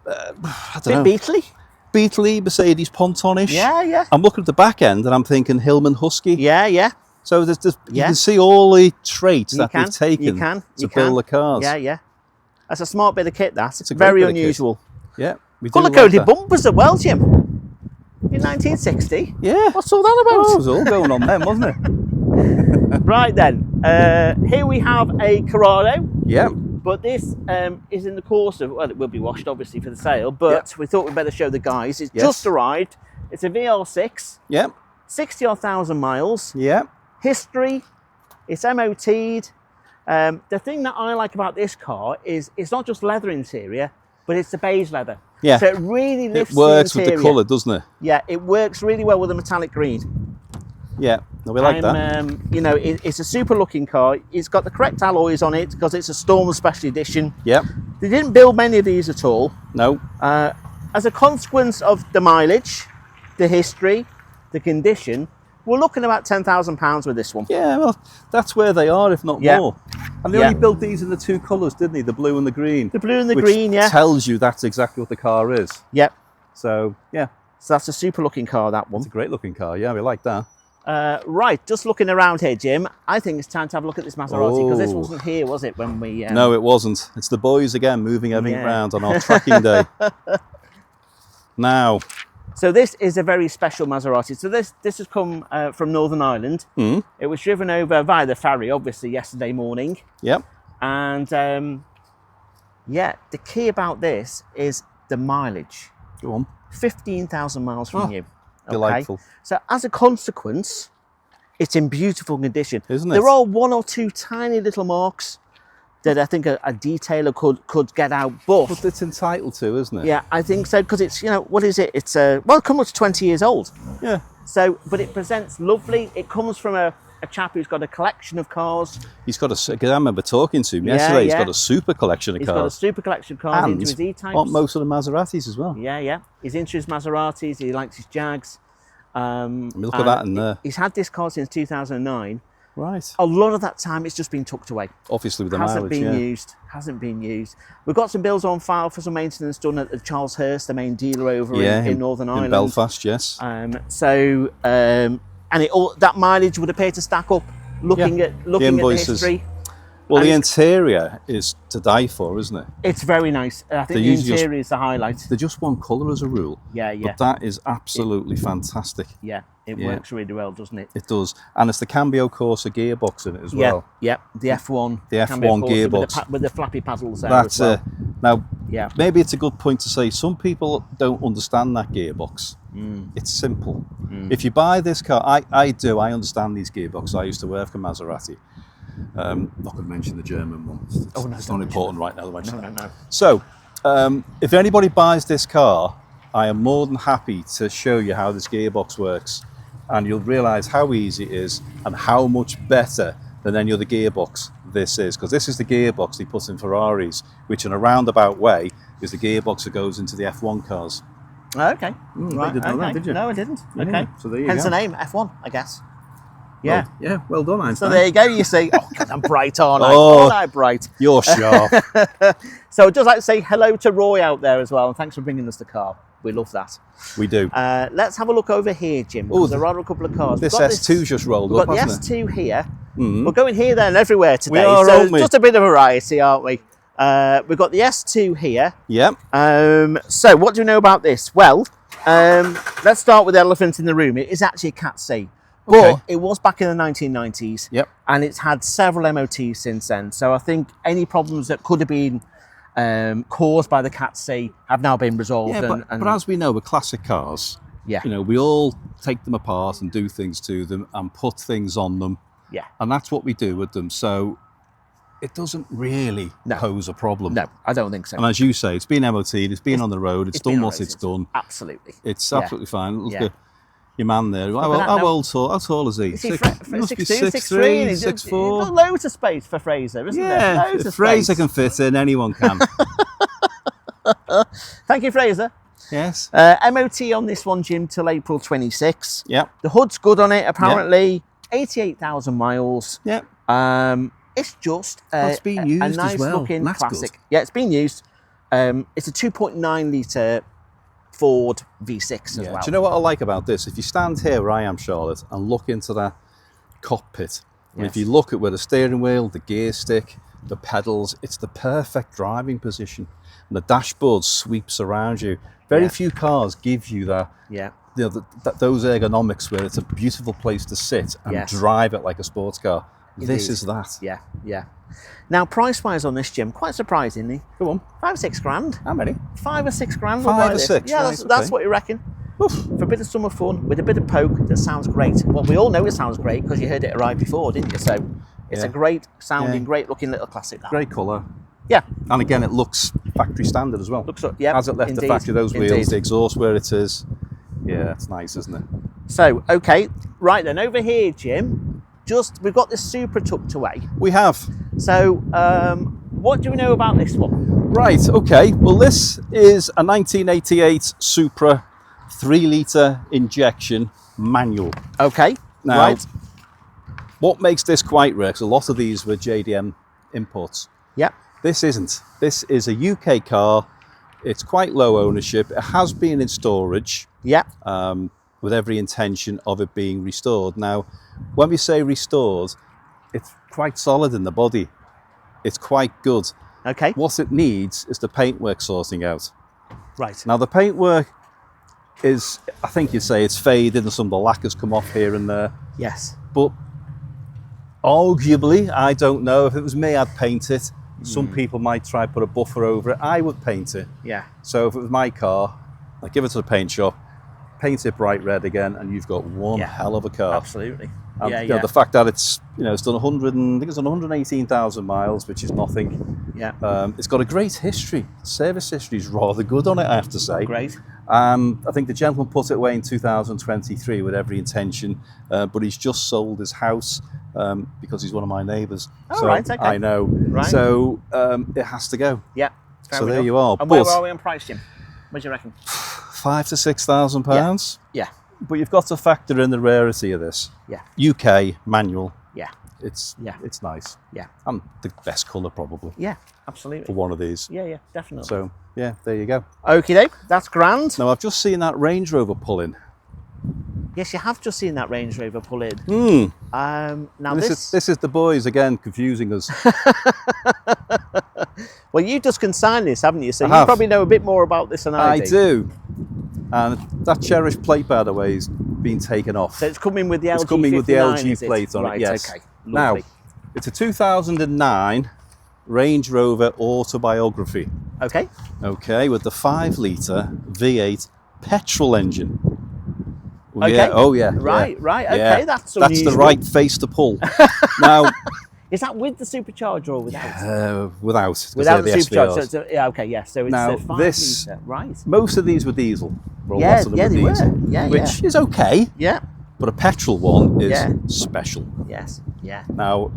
I don't know. Beatley? Beatley, Mercedes Ponton-ish. Yeah. I'm looking at the back end, and I'm thinking Hillman Husky. Yeah. So you can see all the traits that they've taken to build the cars. Yeah. That's a smart bit of kit, that. It's very unusual. Yeah. Colour-coded bumpers as well, Jim. In 1960. Yeah. What's all that about? Oh, it was all going on then, wasn't it? Right then. Here we have a Corrado. Yeah. But this is in the course of, well, it will be washed obviously for the sale, but we thought we'd better show the guys. It's just arrived. It's a VR6. Yeah. 60,000 odd miles. Yeah. History. It's MOT'd. The thing that I like about this car is it's not just leather interior, but it's the beige leather. Yeah. So it really lifts the works interior. with the colour, doesn't it? Yeah, it works really well with the metallic green. Yeah, no, we like that. You know, it's a super looking car. It's got the correct alloys on it because it's a Storm Special Edition. Yep. They didn't build many of these at all. No. As a consequence of the mileage, the history, the condition, we're looking about £10,000 with this one. Yeah, well, that's where they are, if not more. And they Yeah. only built these in the two colours, didn't they? The blue and the green. The blue and the which green, yeah. tells you that's exactly what the car is. Yep. So, yeah. So that's a super looking car, that one. It's a great looking car, yeah, we like that. Right, just looking around here, Jim, I think it's time to have a look at this Maserati, because this Oh. wasn't here, was it, when we... No, it wasn't. It's the boys again moving everything Yeah. around on our tracking day. Now, So this is a very special Maserati. So this has come from Northern Ireland. It was driven over via the ferry, obviously, yesterday morning. yep, And yeah, the key about this is the mileage. go on. 15,000 miles from you. Okay? Delightful. So as a consequence, it's in beautiful condition. Isn't it? There are one or two tiny little marks that I think a detailer could get out, But it's entitled to, isn't it? yeah, I think so, because it's, you know, what is it? It's well, coming up to 20 years old. Yeah. So, but it presents lovely. It comes from a chap who's got a collection of cars. He's got a, I remember talking to him yesterday, he's yeah. got a super collection of He's cars. got a super collection of cars into his And E-types. aren't most of the Maseratis as well. Yeah, yeah. He's into his Maseratis. He likes his Jags. Look at that in there. He's had this car since 2009. Right. A lot of that time, it's just been tucked away. Obviously with the Hasn't mileage, been yeah. used. Hasn't been used. We've got some bills on file for some maintenance done at the Charles Hurst, the main dealer over in Northern Ireland. In Belfast, yes. And it all, that mileage would appear to stack up. Looking at the invoices. history. Well, and the interior is to die for, isn't it? It's very nice. I think They the usually interior is the highlight. They're just one colour as a rule. Yeah, yeah. But that is absolutely fantastic. Yeah, it Yeah. works really well, doesn't it? It does. And it's the Cambiocorsa gearbox in it as well. Yeah, the F1. The F1 Cambiocorsa gearbox. with the flappy paddles there That's as well. now, Yeah. maybe it's a good point to say some people don't understand that gearbox. It's simple. If you buy this car, I do, I understand these gearboxes. I used to work for Maserati. Not going to mention the German one. It's not important right now. No. So, if anybody buys this car, I am more than happy to show you how this gearbox works, and you'll realise how easy it is and how much better than any other gearbox this is, because this is the gearbox they put in Ferraris, which in a roundabout way is the gearbox that goes into the F1 cars. Okay. Right, didn't know that, did you? No, I didn't. Yeah, Okay. so there you Hence go. the name, F1, I guess. Yeah. Well, yeah, well done, Einstein. So there you go, you see. Oh, God, I'm bright, aren't I? Oh. Aren't I bright? You're sharp. So I'd just like to say hello to Roy out there as well, and thanks for bringing us the car. We love that. We do. Let's have a look over here, Jim, because there are a couple of cars. This We've got S2 just rolled We've up, got the hasn't it? S2 here. We're going here, there, and everywhere today. are, so aren't we? just a bit of variety, aren't we? We've got the S2 here. Yep. So what do you know about this? Well, let's start with the elephant in the room. It is actually a Cat C, but Okay. it was back in the 1990s. Yep. And it's had several MOTs since then. So I think any problems that could have been caused by the Cat C have now been resolved. Yeah, but as we know with classic cars, yeah, you know, we all take them apart and do things to them and put things on them. yeah. And that's what we do with them. So it doesn't really pose a problem. No, I don't think so. And as you say, it's been MOT'd, it's been on the road, it's done been what on it's it. done. Absolutely. It's Yeah. absolutely fine. Look Yeah. at your man there. How tall is he? Is he He must be 6'2", 6'3", 6'3", 6'4". There's loads of space for Fraser, isn't there? Yeah, Loads if of Fraser space. can fit in, anyone can. Thank you, Fraser. Yes. MOT on this one, Jim, till April 26. Yep. The hood's good on it, apparently. 88,000 miles. Yep. It's just it's been used a as nice well. looking That's classic. good. Yeah, it's been used. It's a 2.9 litre Ford V6 as well. Do you know what I like about this? If you stand here where I am, Charlotte, and look into that cockpit, and if Yes. you look at where the steering wheel, the gear stick, the pedals, it's the perfect driving position. And the dashboard sweeps around you. Very Yeah. few cars give you that, Yeah. you know, those ergonomics where it's a beautiful place to sit and Yes. drive it like a sports car. This Indeed. is that. Yeah, yeah. Now, price-wise on this, Jim, quite surprisingly, Go on. 5-6 grand. How many? 5 or 6 grand. 5 we'll buy or this. 6, Yeah, right, that's okay. what you reckon. Oof. For a bit of summer fun with a bit of poke, that sounds great. Well, we all know it sounds great because you heard it arrive before, didn't you? So it's a great sounding, great looking little classic. That. Great colour. Yeah. And again, it looks factory standard as well. Looks up, yeah. Has it left indeed, the factory, those wheels, indeed. the exhaust where it is. Yeah, it's nice, isn't it? So, okay, right then, over here, Jim, we've got this Supra tucked away. We have. So, what do we know about this one? Right, okay. Well, this is a 1988 Supra 3-litre injection manual. Okay. Now, Right. what makes this quite rare, because a lot of these were JDM imports. Yeah. This isn't. This is a UK car. It's quite low ownership. It has been in storage. Yeah. With every intention of it being restored. Now, when we say restored, it's quite solid in the body. It's quite good. Okay. What it needs is the paintwork sorting out. Right. Now, the paintwork is, I think you'd say it's faded and some of the lacquer's come off here and there. Yes. But arguably, I don't know. If it was me, I'd paint it. Some people might try to put a buffer over it. I would paint it. Yeah. So if it was my car, I'd give it to the paint shop, paint it bright red again, and you've got one hell of a car. Absolutely. And, Yeah, you know, yeah. the fact that it's, you know, it's done 100 and, I think it's done 118,000 miles, which is nothing. Yeah. It's got a great history. Service history is rather good on it, I have to say. Great. I think the gentleman put it away in 2023 with every intention, but he's just sold his house because he's one of my neighbours. Oh, so right, okay. I know. Right. So it has to go. Yeah. So there you are. And where But are we on price, Jim? What do you reckon? £5,000 to £6,000. Yeah. But you've got to factor in the rarity of this. Yeah. UK manual. Yeah. It's nice. Yeah. And the best colour probably Yeah. Absolutely. for one of these. Yeah. Yeah. Definitely. So yeah, there you go. Okie doke. That's grand. Now I've just seen that Range Rover pull in. Yes, you have just seen that Range Rover pull in. Now This is the boys again confusing us. Well, you just consigned this, haven't you? So I you have. probably know a bit more about this than I do. I do. And that cherished plate, by the way, has been taken off. So it's coming with the LG. It's coming with the 59, LG is it? plate on Right, it, yes. Okay. Now, Lovely. it's a 2009 Range Rover Autobiography. Okay. Okay, with the 5-litre V8 petrol engine. Okay. Yeah, oh yeah. Right, yeah, right. Okay, yeah. that's the unusual. right face to pull. Now, Is that with the supercharger or without? without. 'cause Without they're the supercharger. SVRs. So yeah. Okay. Yes. So it's Now, the 5 this- litre. Right. Most of these were diesel. Well, Yeah, lots of them yeah, were they were. diesel, Yeah, which is okay. Yeah. But a petrol one is Yeah. special. Yes. Yeah. Now,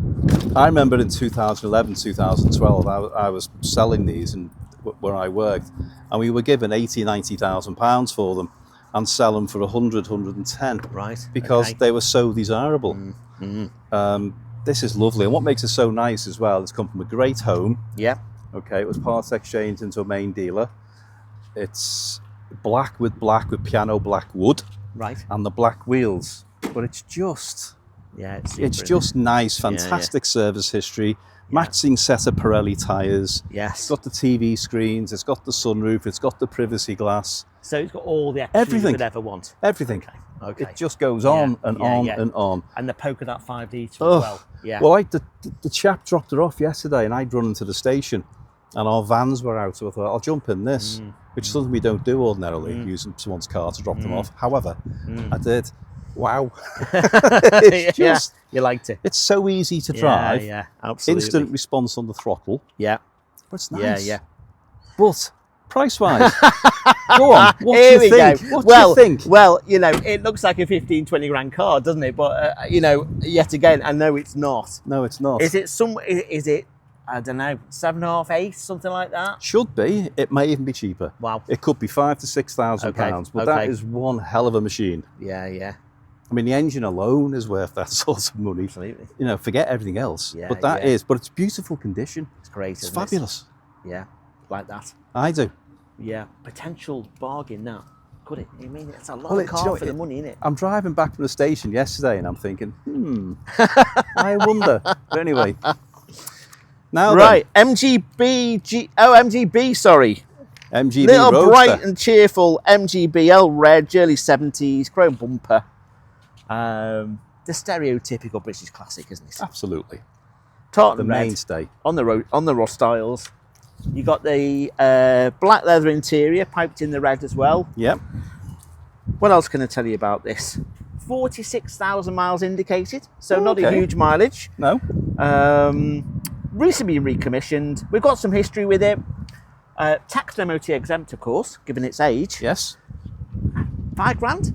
I remember in 2011, 2012, I was selling these where I worked, and we were given 80, 90,000 pounds for them and sell them for 100, 110. Right. Because okay. they were so desirable. This is lovely. And what makes it so nice as well, it's come from a great home. Yeah. Okay, it was part exchanged into a main dealer. It's black with piano black wood. Right. And the black wheels, but it's just Yeah. It's super, it's isn't just nice, Yeah, yeah. fantastic service history, matching set of Pirelli tyres. it? Yes. It's got the TV screens, it's got the sunroof, it's got the privacy glass, So it's got all the extras Everything. you could ever want. everything. Okay. It just goes on and yeah, on yeah. and on. And the polka dot 5D as Oh, well. Yeah. Well, the chap dropped her off yesterday, and I'd run into the station, and our vans were out, so I thought I'll jump in this, which is something we don't do ordinarily, using someone's car to drop them off. However, I did. Wow. It's yeah. just, You liked it. it's so easy to drive. Yeah. Absolutely. Instant response on the throttle. Yeah. But it's Yeah. nice. Yeah. But price-wise, go on. What Here do you we think? go. What do you think? Well, you know, it looks like a 15, 20 grand car, doesn't it? But, you know, yet again, I know it's not. No, it's not. Is it, I don't know, 7.5, 8, something like that? Should be. It may even be cheaper. Wow. It could be £5,000 to £6,000 pounds, but that is one hell of a machine. Yeah, yeah. I mean, the engine alone is worth that sort of money. Absolutely. You know, forget everything else. Yeah, but that yeah. is. But it's beautiful condition. It's great. It's isn't it? fabulous. Yeah, like that. I do. Yeah, potential bargain now. Could it? I mean, it's a lot Well, of do you car know, for the money, isn't it? I'm driving back from the station yesterday, and I'm thinking, I wonder. But anyway, now Right, MGB, sorry. then, MG B Little Roadster. bright and cheerful MGBL red, early 70s, chrome bumper. The stereotypical British classic, isn't it? Absolutely, Tartan the red mainstay. on the Ross styles. You got the black leather interior, piped in the red as well. Yep. What else can I tell you about this? 46,000 miles indicated, so not a Okay. huge mileage. No. Recently recommissioned. We've got some history with it. Tax and MOT exempt, of course, given its age. Yes. £5 grand,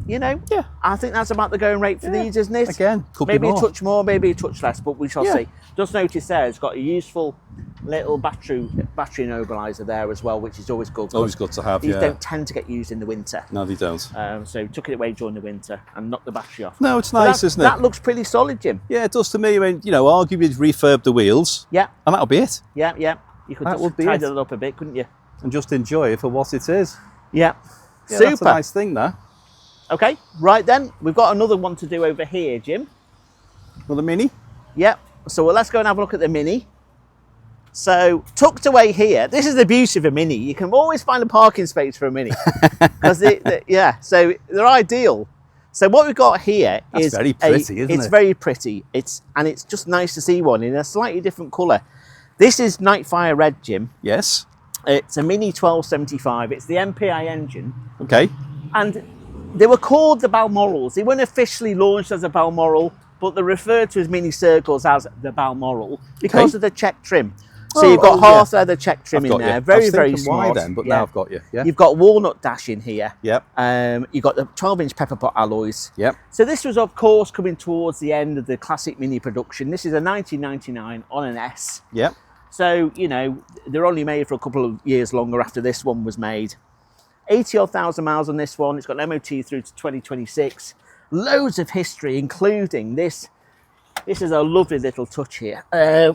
you know. Yeah. I think that's about the going rate for these, isn't it? Again, could maybe be more. a touch more, maybe a touch less, but we shall Yeah. see. Just notice there, it's got a useful little battery immobiliser there as well, which is always good. Always good to have. These don't tend to get used in the winter. No, they don't. So took it away during the winter and knocked the battery off. No, it's nice, isn't it? That looks pretty solid, Jim. Yeah, it does to me. I mean, you know, arguably refurb the wheels. Yeah. And that'll be it. Yeah, yeah. You could just tidy it up a bit, couldn't you? And just enjoy it for what it is. Yeah. Yeah, Super. That's a nice thing, that. Okay, right then. We've got another one to do over here, Jim. Another Mini? Yep. So let's go and have a look at the Mini. So tucked away here, this is the beauty of a Mini. You can always find a parking space for a Mini. Yeah, so they're ideal. So what we've got here is very pretty, isn't it? It's very pretty. And it's just nice to see one in a slightly different colour. This is Nightfire Red, Jim. Yes. It's a Mini 1275. It's the MPI engine. Okay. And they were called the Balmorals. They weren't officially launched as a Balmoral, but they're referred to as Mini Circles as the Balmoral because of the check trim. So you've got half leather check trim in there. Very, very smart. Why then? But now I've got you. Yeah. You've got walnut dash in here. Yep. You've got the 12-inch pepper pot alloys. Yep. So this was, of course, coming towards the end of the classic Mini production. This is a 1999 on an S. Yep. So, you know, they're only made for a couple of years longer after this one was made. 80-odd thousand miles on this one. It's got an MOT through to 2026. Loads of history, including this. This is a lovely little touch here.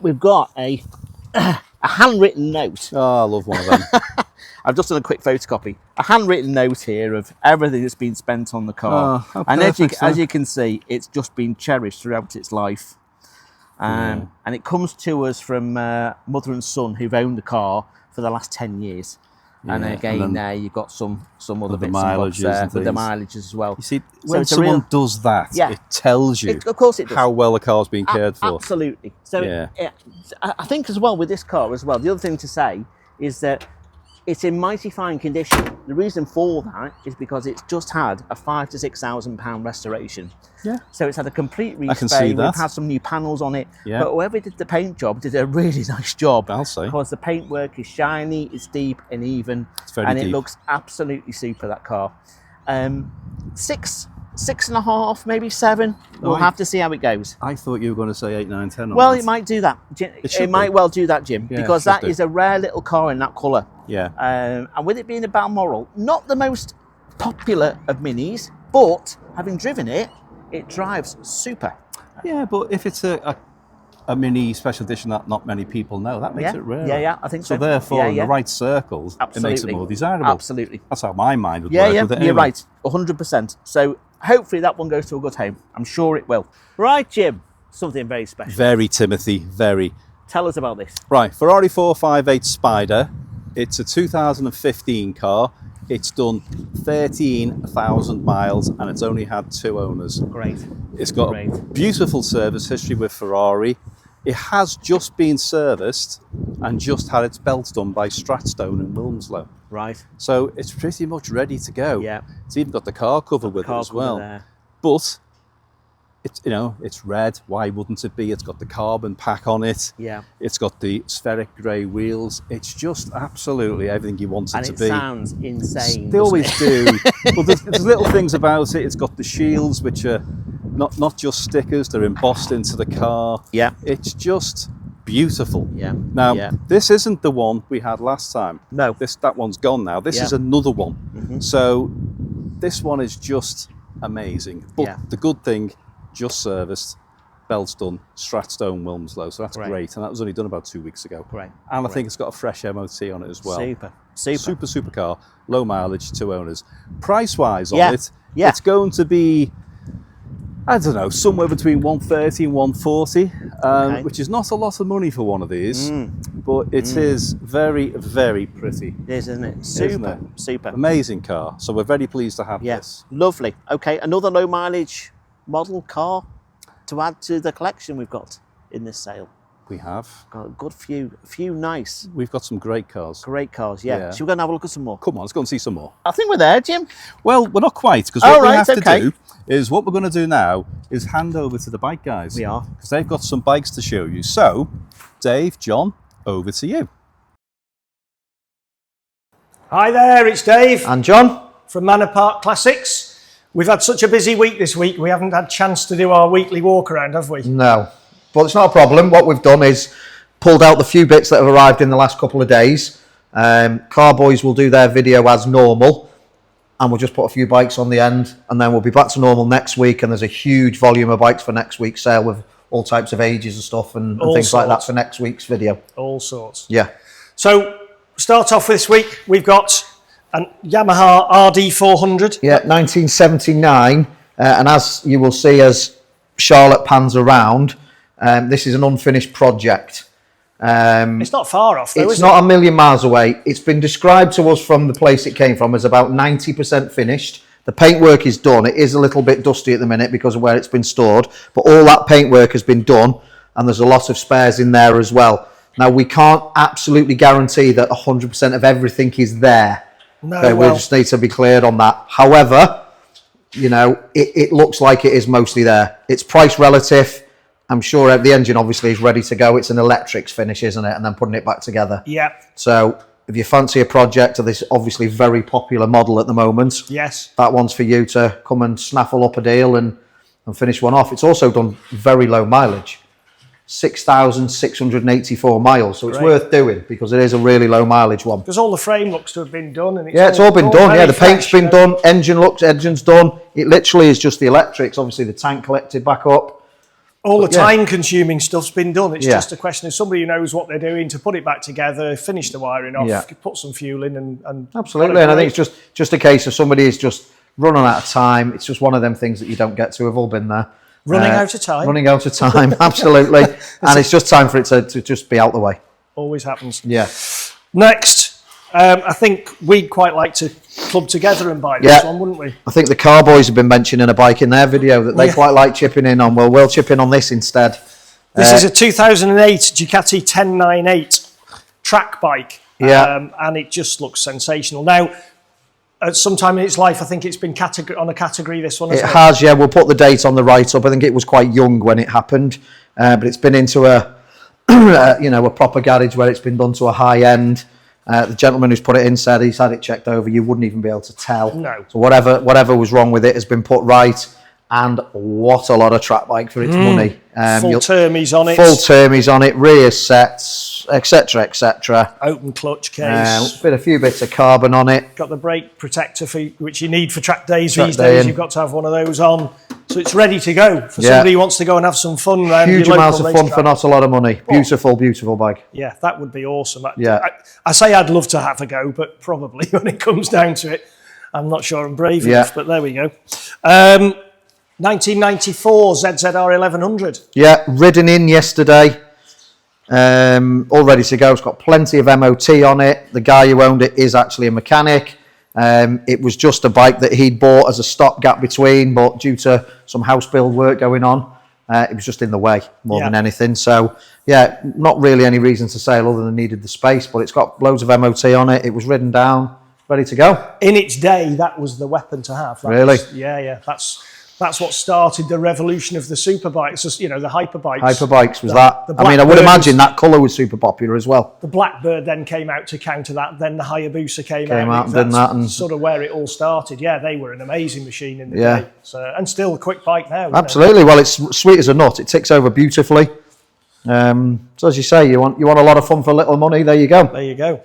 We've got a handwritten note. Oh, I love one of them. I've just done a quick photocopy. A handwritten note here of everything that's been spent on the car. Oh, and as you can see, it's just been cherished throughout its life. And it comes to us from mother and son who've owned the car for the last 10 years. Yeah, and again, there you've got some other bits and bobs there with the mileages as well. You see, when someone does that, it tells you of course it does. How well the car's been cared for. Absolutely. So I think as well with this car as well, the other thing to say is that it's in mighty fine condition. The reason for that is because it's just had a £5,000 to £6,000 restoration. Yeah. So it's had a complete respray. I can see that. We've had some new panels on it. Yeah. But whoever did the paint job did a really nice job. I'll say. Because the paintwork is shiny, it's deep and even. It's very deep. It looks absolutely super, that car. 6.5, maybe 7. We'll have to see how it goes. I thought you were going to say 8, 9, 10. Well, it might do that. It might well do that, Jim, because that is a rare little car in that colour. Yeah. And with it being a Balmoral, not the most popular of Minis, but having driven it, it drives super. Yeah, but if it's a Mini special edition that not many people know, that makes it rare. Yeah, I think so. So therefore, in the right circles, it makes it more desirable. Absolutely. That's how my mind would work with it anyway. You're right, 100%. So hopefully that one goes to a good home. I'm sure it will. Right, Jim, something very special. Very, Timothy, very. Tell us about this. Right, Ferrari 458 Spider. It's a 2015 car. It's done 13,000 miles and it's only had 2 owners. Great. It's got a beautiful service history with Ferrari. It has just been serviced and just had its belts done by Stratstone in Wilmslow. Right. So it's pretty much ready to go. Yeah. It's even got the car cover with it as well. But it's, you know, it's red. Why wouldn't it be? It's got the carbon pack on it. Yeah. It's got the spheric grey wheels. It's just absolutely everything you want it to be. And it sounds insane. They always do. But there's little things about it. It's got the shields, which are not just stickers. They're embossed into the car. Yeah. It's just beautiful. Yeah. Now, this isn't the one we had last time. No. That one's gone now. This is another one. Mm-hmm. So this one is just amazing. But the good thing, just serviced, belts done, Stratstone, Wilmslow. So that's great. And that was only done about 2 weeks ago. Great. And I think it's got a fresh MOT on it as well. Super car. Low mileage, 2 owners. Price-wise on it, it's going to be, I don't know, somewhere between 130 and 140, which is not a lot of money for one of these, but it is very, very pretty. It is, isn't it? Super, super. Amazing car. So we're very pleased to have this. Lovely. Okay, another low mileage model car to add to the collection we've got in this sale. We have. Got a good few nice. We've got some great cars. Great cars, yeah. Should we go and have a look at some more? Come on, let's go and see some more. I think we're there, Jim. Well, we're not quite, because what we have to do is, what we're going to do now is hand over to the bike guys. We are. Because they've got some bikes to show you. So, Dave, John, over to you. Hi there, it's Dave. And John. From Manor Park Classics. We've had such a busy week this week, we haven't had a chance to do our weekly walk around, have we? No, but it's not a problem. What we've done is pulled out the few bits that have arrived in the last couple of days. Carboys will do their video as normal, and we'll just put a few bikes on the end, and then we'll be back to normal next week. And there's a huge volume of bikes for next week's sale with all types of ages and stuff and things like that for next week's video. All sorts. Yeah. So start off this week, we've got a Yamaha RD400. Yeah, 1979. And as you will see as Charlotte pans around, this is an unfinished project. It's not far off, though, it's not a million miles away. It's been described to us from the place it came from as about 90% finished. The paintwork is done. It is a little bit dusty at the minute because of where it's been stored, but all that paintwork has been done, and there's a lot of spares in there as well. Now, we can't absolutely guarantee that 100% of everything is there. No, we just need to be cleared on that. However, you know, it looks like it is mostly there. It's price relative. I'm sure the engine obviously is ready to go. It's an electrics finish, isn't it? And then putting it back together. Yeah. So if you fancy a project of this obviously very popular model at the moment, yes, that one's for you to come and snaffle up a deal and finish one off. It's also done very low mileage, 6,684 miles. So it's worth doing because it is a really low mileage one. Because all the frame looks to have been done. And it's all been done. Yeah, the paint's been done. Engine's done. It literally is just the electrics. Obviously the tank collected back up. All the time-consuming stuff's been done. It's just a question of somebody who knows what they're doing to put it back together, finish the wiring off, put some fuel in, and absolutely. And I think it's just a case of somebody is just running out of time. It's just one of them things that you don't get to. We've all been there. Running out of time. Running out of time, absolutely. And it's just time for it to just be out the way. Always happens. Yeah. Next, I think we'd quite like to club together and buy this one, wouldn't we? I think the Carboys have been mentioning a bike in their video that they quite like chipping in on. Well, we'll chip in on this instead. This is a 2008 Ducati 1098 track bike. And it just looks sensational. Now, at some time in its life, I think it's been on a category, this one, it has, yeah. We'll put the date on the write-up. I think it was quite young when it happened. But it's been into a proper garage where it's been done to a high end. The gentleman who's put it in said he's had it checked over. You wouldn't even be able to tell. No. So whatever was wrong with it has been put right. And what a lot of track bike for its money. Full termies on it. Full termies on it, rear sets, etc., etc. Open clutch case. A few bits of carbon on it. Got the brake protector which you need for track days these days. You've got to have one of those on. So it's ready to go for somebody who wants to go and have some fun. Huge amounts of fun for not a lot of money. Beautiful, beautiful bike. Yeah, that would be awesome. I say I'd love to have a go, but probably when it comes down to it, I'm not sure I'm brave enough, but there we go. 1994 ZZR1100. Yeah, ridden in yesterday. All ready to go. It's got plenty of MOT on it. The guy who owned it is actually a mechanic. It was just a bike that he'd bought as a stopgap between, but due to some house build work going on, it was just in the way more than anything. So, yeah, not really any reason to sell other than needed the space, but it's got loads of MOT on it. It was ridden down, ready to go. In its day, that was the weapon to have. Really? That's what started the revolution of the superbikes, the hyperbikes. Hyperbikes was that. I would imagine that colour was super popular as well. The Blackbird then came out to counter that. Then the Hayabusa came out and did that. And sort of where it all started. Yeah, they were an amazing machine in the day. So, and still a quick bike now. Absolutely. Well, it's sweet as a nut. It ticks over beautifully. So as you say, you want a lot of fun for little money. There you go. There you go.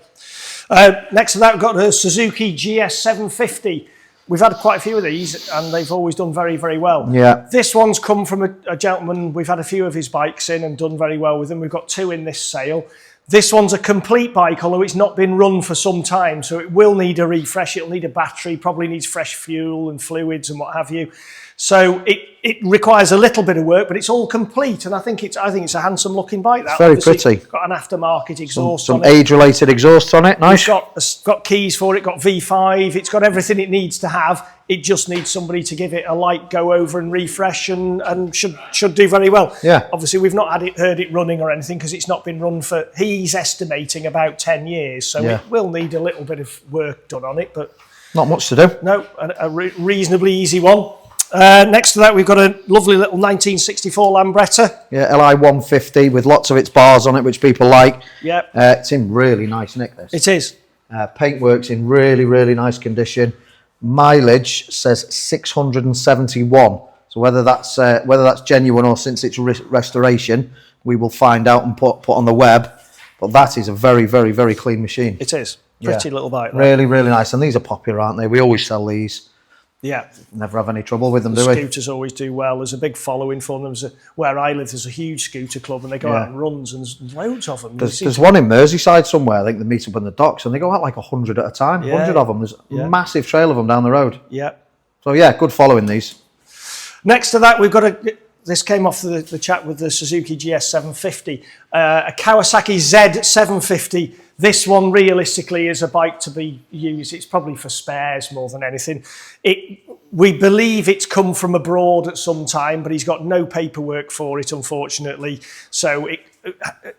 Next to that, we've got a Suzuki GS750. We've had quite a few of these, and they've always done very, very well. Yeah. This one's come from a gentleman. We've had a few of his bikes in and done very well with them. We've got two in this sale. This one's a complete bike, although it's not been run for some time, so it will need a refresh. It'll need a battery, probably needs fresh fuel and fluids and what have you. So it requires a little bit of work, but it's all complete, and I think it's a handsome looking bike. That very pretty. It's got an aftermarket exhaust some on it. age-related exhausts on it. Nice. It's got keys for it. Got V5. It's got everything it needs to have. It just needs somebody to give it a light go over and refresh, and should do very well. Yeah. Obviously, we've not heard it running or anything because it's not been run for. He's estimating about 10 years, so it will need a little bit of work done on it, but not much to do. No, a reasonably easy one. Next to that, we've got a lovely little 1964 Lambretta. Yeah, Li150 with lots of its bars on it, which people like. Yeah. It's in really nice nick, this. It is. Paintwork's in really, really nice condition. Mileage says 671. So whether that's genuine or since its restoration, we will find out and put on the web. But that is a very, very, very clean machine. It is. Pretty little bike. Really, really nice. And these are popular, aren't they? We always sell these. Yeah. Never have any trouble with them, the do we? Scooters always do well. There's a big following for them. Where I live, there's a huge scooter club, and they go out and runs, and there's loads of them. There's one in Merseyside somewhere. I think they meet up in the docks, and they go out like 100 at a time. 100 of them. There's a massive trail of them down the road. Yeah. So yeah, good following these. Next to that, we've got this came off the chat with the Suzuki GS750, a Kawasaki Z750. This one realistically is a bike to be used. It's probably for spares more than anything. We believe it's come from abroad at some time, but he's got no paperwork for it, unfortunately. So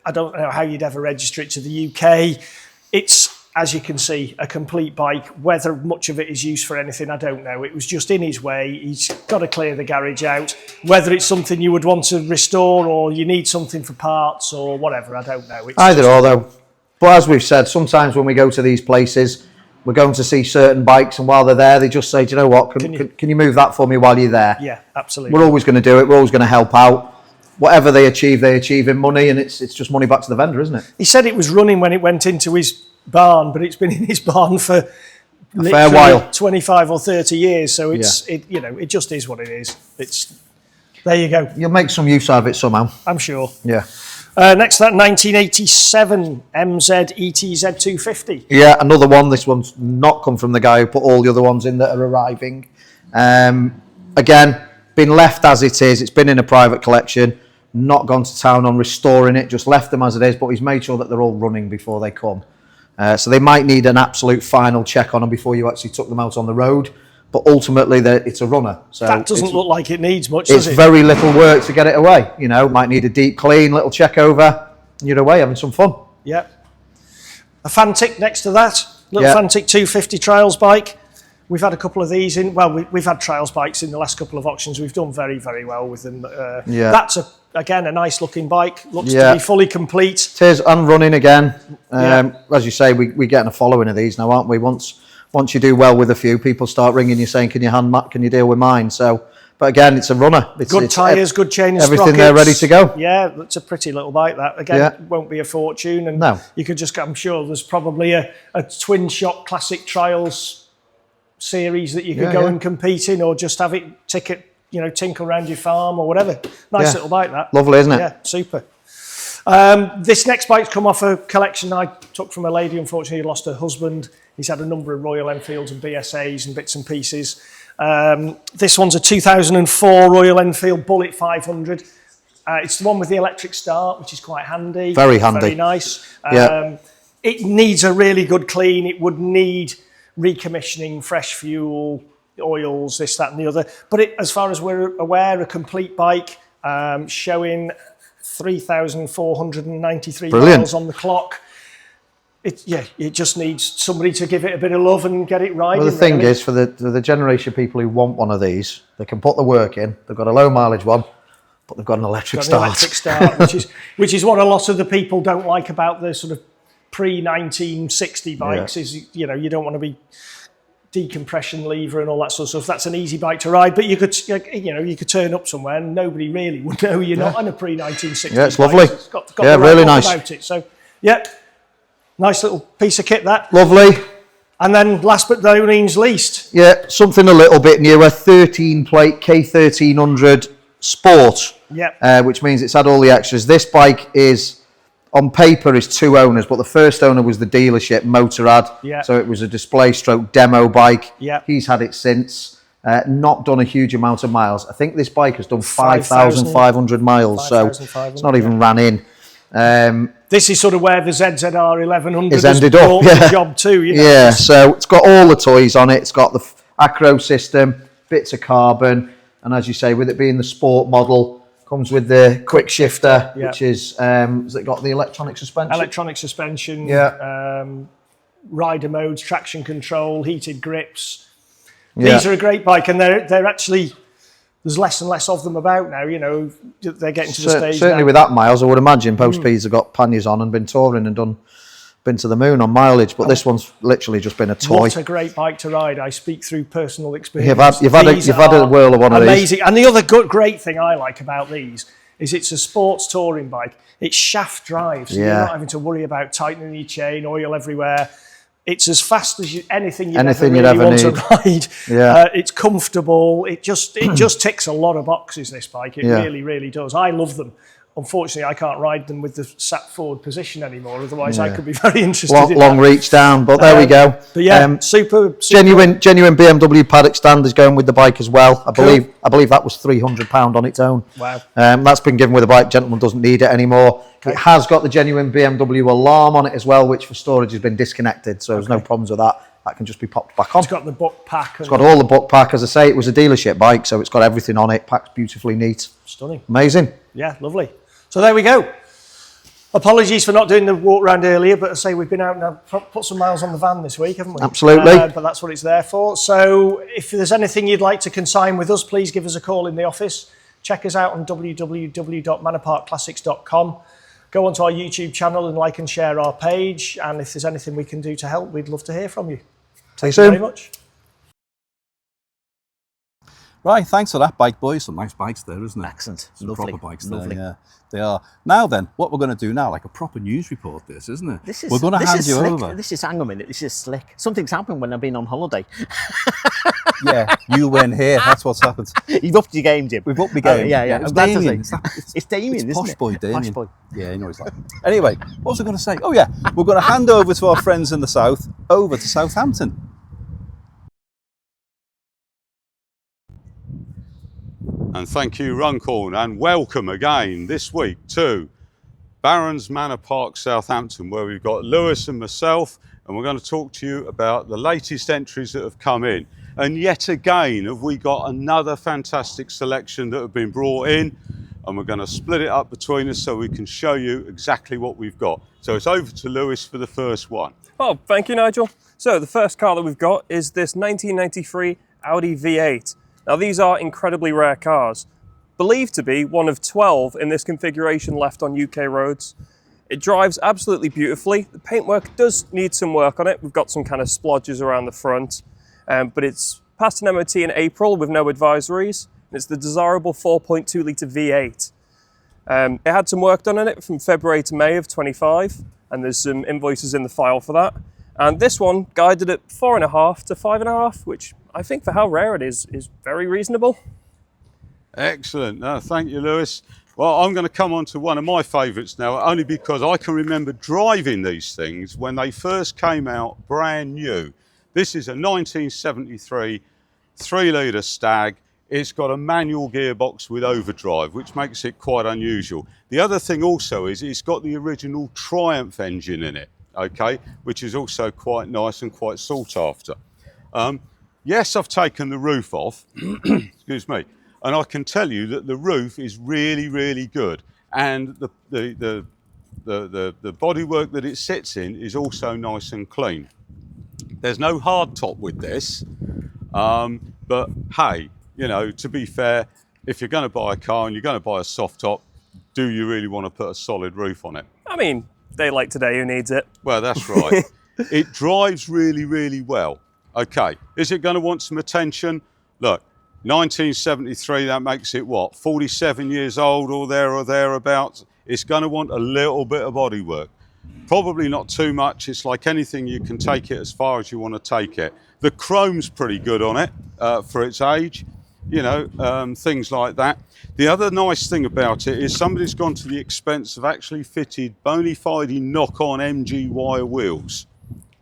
I don't know how you'd ever register it to the UK. It's, as you can see, a complete bike. Whether much of it is used for anything, I don't know. It was just in his way. He's got to clear the garage out. Whether it's something you would want to restore or you need something for parts or whatever, I don't know. Either or, though. But as we've said, sometimes when we go to these places, we're going to see certain bikes, and while they're there, they just say, do you know what, can you move that for me while you're there? Yeah, absolutely. We're always going to do it. We're always going to help out. Whatever they achieve in money, and it's just money back to the vendor, isn't it? He said it was running when it went into his barn, but it's been in his barn for a fair while, 25 or 30 years. So it just is what it is. There you go. You'll make some use out of it somehow, I'm sure. Yeah. Next to that, 1987 MZ ET Z250. Yeah, another one. This one's not come from the guy who put all the other ones in that are arriving. Again, been left as it is. It's been in a private collection. Not gone to town on restoring it. Just left them as it is. But he's made sure that they're all running before they come. So they might need an absolute final check on them before you actually took them out on the road. But ultimately, it's a runner. So that doesn't look like it needs much, does it? It's very little work to get it away. You know, might need a deep clean, little check over, and you're away having some fun. Yeah. A Fantic next to that. Little Fantic 250 trials bike. We've had a couple of these in. Well, we've had trials bikes in the last couple of auctions. We've done very, very well with them. That's again a nice looking bike. Looks to be fully complete. It is, and running again. As you say, we're getting a following of these now, aren't we? Once you do well with a few, people start ringing you saying, can you deal with mine? So, but again, it's a runner. Good tyres, good chain and everything sprockets. There ready to go. Yeah, that's a pretty little bike, that. Again, won't be a fortune. And you could just, I'm sure there's probably a twin shot classic trials series that you could go and compete in, or just have it tinkle around your farm or whatever. Nice little bike, that. Lovely, isn't it? Yeah, super. This next bike's come off a collection I took from a lady. Unfortunately, lost her husband. He's had a number of Royal Enfields and BSAs and bits and pieces. This one's a 2004 Royal Enfield Bullet 500. It's the one with the electric start, which is quite handy. Very handy. Very nice. It needs a really good clean. It would need recommissioning, fresh fuel, oils, this, that and the other. But as far as we're aware, a complete bike showing 3,493 miles on the clock. It just needs somebody to give it a bit of love and get it riding. Well, the thing is, for the generation of people who want one of these, they can put the work in. They've got a low mileage one, but they've got an electric start. which is what a lot of the people don't like about the sort of pre-1960 bikes. Is you don't want to be decompression lever and all that sort of stuff. That's an easy bike to ride, but you could turn up somewhere and nobody really would know you're not on a pre-1960. Yeah, it's lovely. It's got the really right nice about it. So nice little piece of kit, that. Lovely. And then last but no means least. Yeah, something a little bit newer, 13 plate K1300 Sport. Which means it's had all the extras. This bike is, on paper, is 2 owners, but the first owner was the dealership, Motorrad. So it was a display stroke demo bike. He's had it since. Not done a huge amount of miles. I think this bike has done 5,500 miles, so it's not even ran in. This is sort of where the ZZR1100 has ended up. The job too. So it's got all the toys on it. It's got the acro system, bits of carbon, and as you say, with it being the sport model, comes with the quick shifter, which is has it got the electronic suspension? Electronic suspension. Rider modes, traction control, heated grips. These are a great bike, and they're actually. There's less and less of them about now, they're getting to the stage certainly now. With that miles, I would imagine post-P's have got panniers on and been touring and been to the moon on mileage, but this one's literally just been a toy. What a great bike to ride. I speak through personal experience. You've had a whirl of one of these. Amazing. And the other great thing I like about these is it's a sports touring bike. It's shaft drive, so you're not having to worry about tightening your chain, oil everywhere. It's as fast as anything you'd ever want to ride. Yeah. It's comfortable. It just ticks a lot of boxes, this bike. It really, really does. I love them. Unfortunately, I can't ride them with the sat forward position anymore. Otherwise, I could be very interested in long reach down, but there we go. But yeah, super. Genuine BMW paddock stand is going with the bike as well. I believe that was £300 on its own. Wow. That's been given with the bike. Gentleman doesn't need it anymore. Okay. It has got the genuine BMW alarm on it as well, which for storage has been disconnected, so there's no problems with that. That can just be popped back on. It's got the book pack. It's got all the book pack. As I say, it was a dealership bike, so it's got everything on it. Packed beautifully neat. Stunning. Amazing. Yeah, lovely. So there we go. Apologies for not doing the walk round earlier, but I say we've been out and put some miles on the van this week, haven't we? Absolutely. But that's what it's there for. So if there's anything you'd like to consign with us, please give us a call in the office. Check us out on www.manorparkclassics.com. Go onto our YouTube channel and like and share our page. And if there's anything we can do to help, we'd love to hear from you. Thank you very much. Right, thanks for that, bike boys. Some nice bikes there, isn't it? Excellent. Some Lovely. proper bikes Lovely. there, yeah. They are. Now then, what we're going to do now, like a proper news report this, isn't it? We're going to hand you slick. over. This is, hang on a minute, this is slick. Something's happened when I've been on holiday. Yeah, you win here, that's what's happened. You've upped your game, Jim. We've upped the game. Yeah. It's I'm glad to Damien. say. It's Damien, it's isn't posh it? boy, Damien. Posh boy. Yeah, you know he's like. Anyway, what was I going to say? Oh yeah, we're going to hand over to our friends in the south, over to Southampton. And thank you, Runcorn, and welcome again this week to Barron's Manor Park, Southampton, where we've got Lewis and myself, and we're going to talk to you about the latest entries that have come in. And yet again, have we got another fantastic selection that have been brought in, and we're going to split it up between us so we can show you exactly what we've got. So it's over to Lewis for the first one. Oh, thank you, Nigel. So the first car that we've got is this 1993 Audi V8. Now these are incredibly rare cars, believed to be one of 12 in this configuration left on UK roads. It drives absolutely beautifully. The paintwork does need some work on it. We've got some kind of splodges around the front, but it's passed an MOT in April with no advisories. It's the desirable 4.2 litre V8. It had some work done on it from February to May of 25, and there's some invoices in the file for that. And this one guided at 4.5 to 5.5, which I think for how rare it is very reasonable. Excellent. No, thank you, Lewis. Well, I'm going to come on to one of my favourites now, only because I can remember driving these things when they first came out brand new. This is a 1973 3-litre Stag. It's got a manual gearbox with overdrive, which makes it quite unusual. The other thing also is it's got the original Triumph engine in it, okay, which is also quite nice and quite sought after. Yes, I've taken the roof off, excuse me, and I can tell you that the roof is really, really good, and the bodywork that it sits in is also nice and clean. There's no hard top with this, but hey, you know, to be fair, if you're going to buy a car and you're going to buy a soft top, do you really want to put a solid roof on it? I mean, day like today, who needs it? Well, that's right. It drives really, really well. Okay, is it going to want some attention? Look, 1973, that makes it what, 47 years old or thereabouts? It's going to want a little bit of bodywork. Probably not too much. It's like anything, you can take it as far as you want to take it. The chrome's pretty good on it for its age, you know, things like that. The other nice thing about it is somebody's gone to the expense of actually fitted bona fide knock-on MG wire wheels,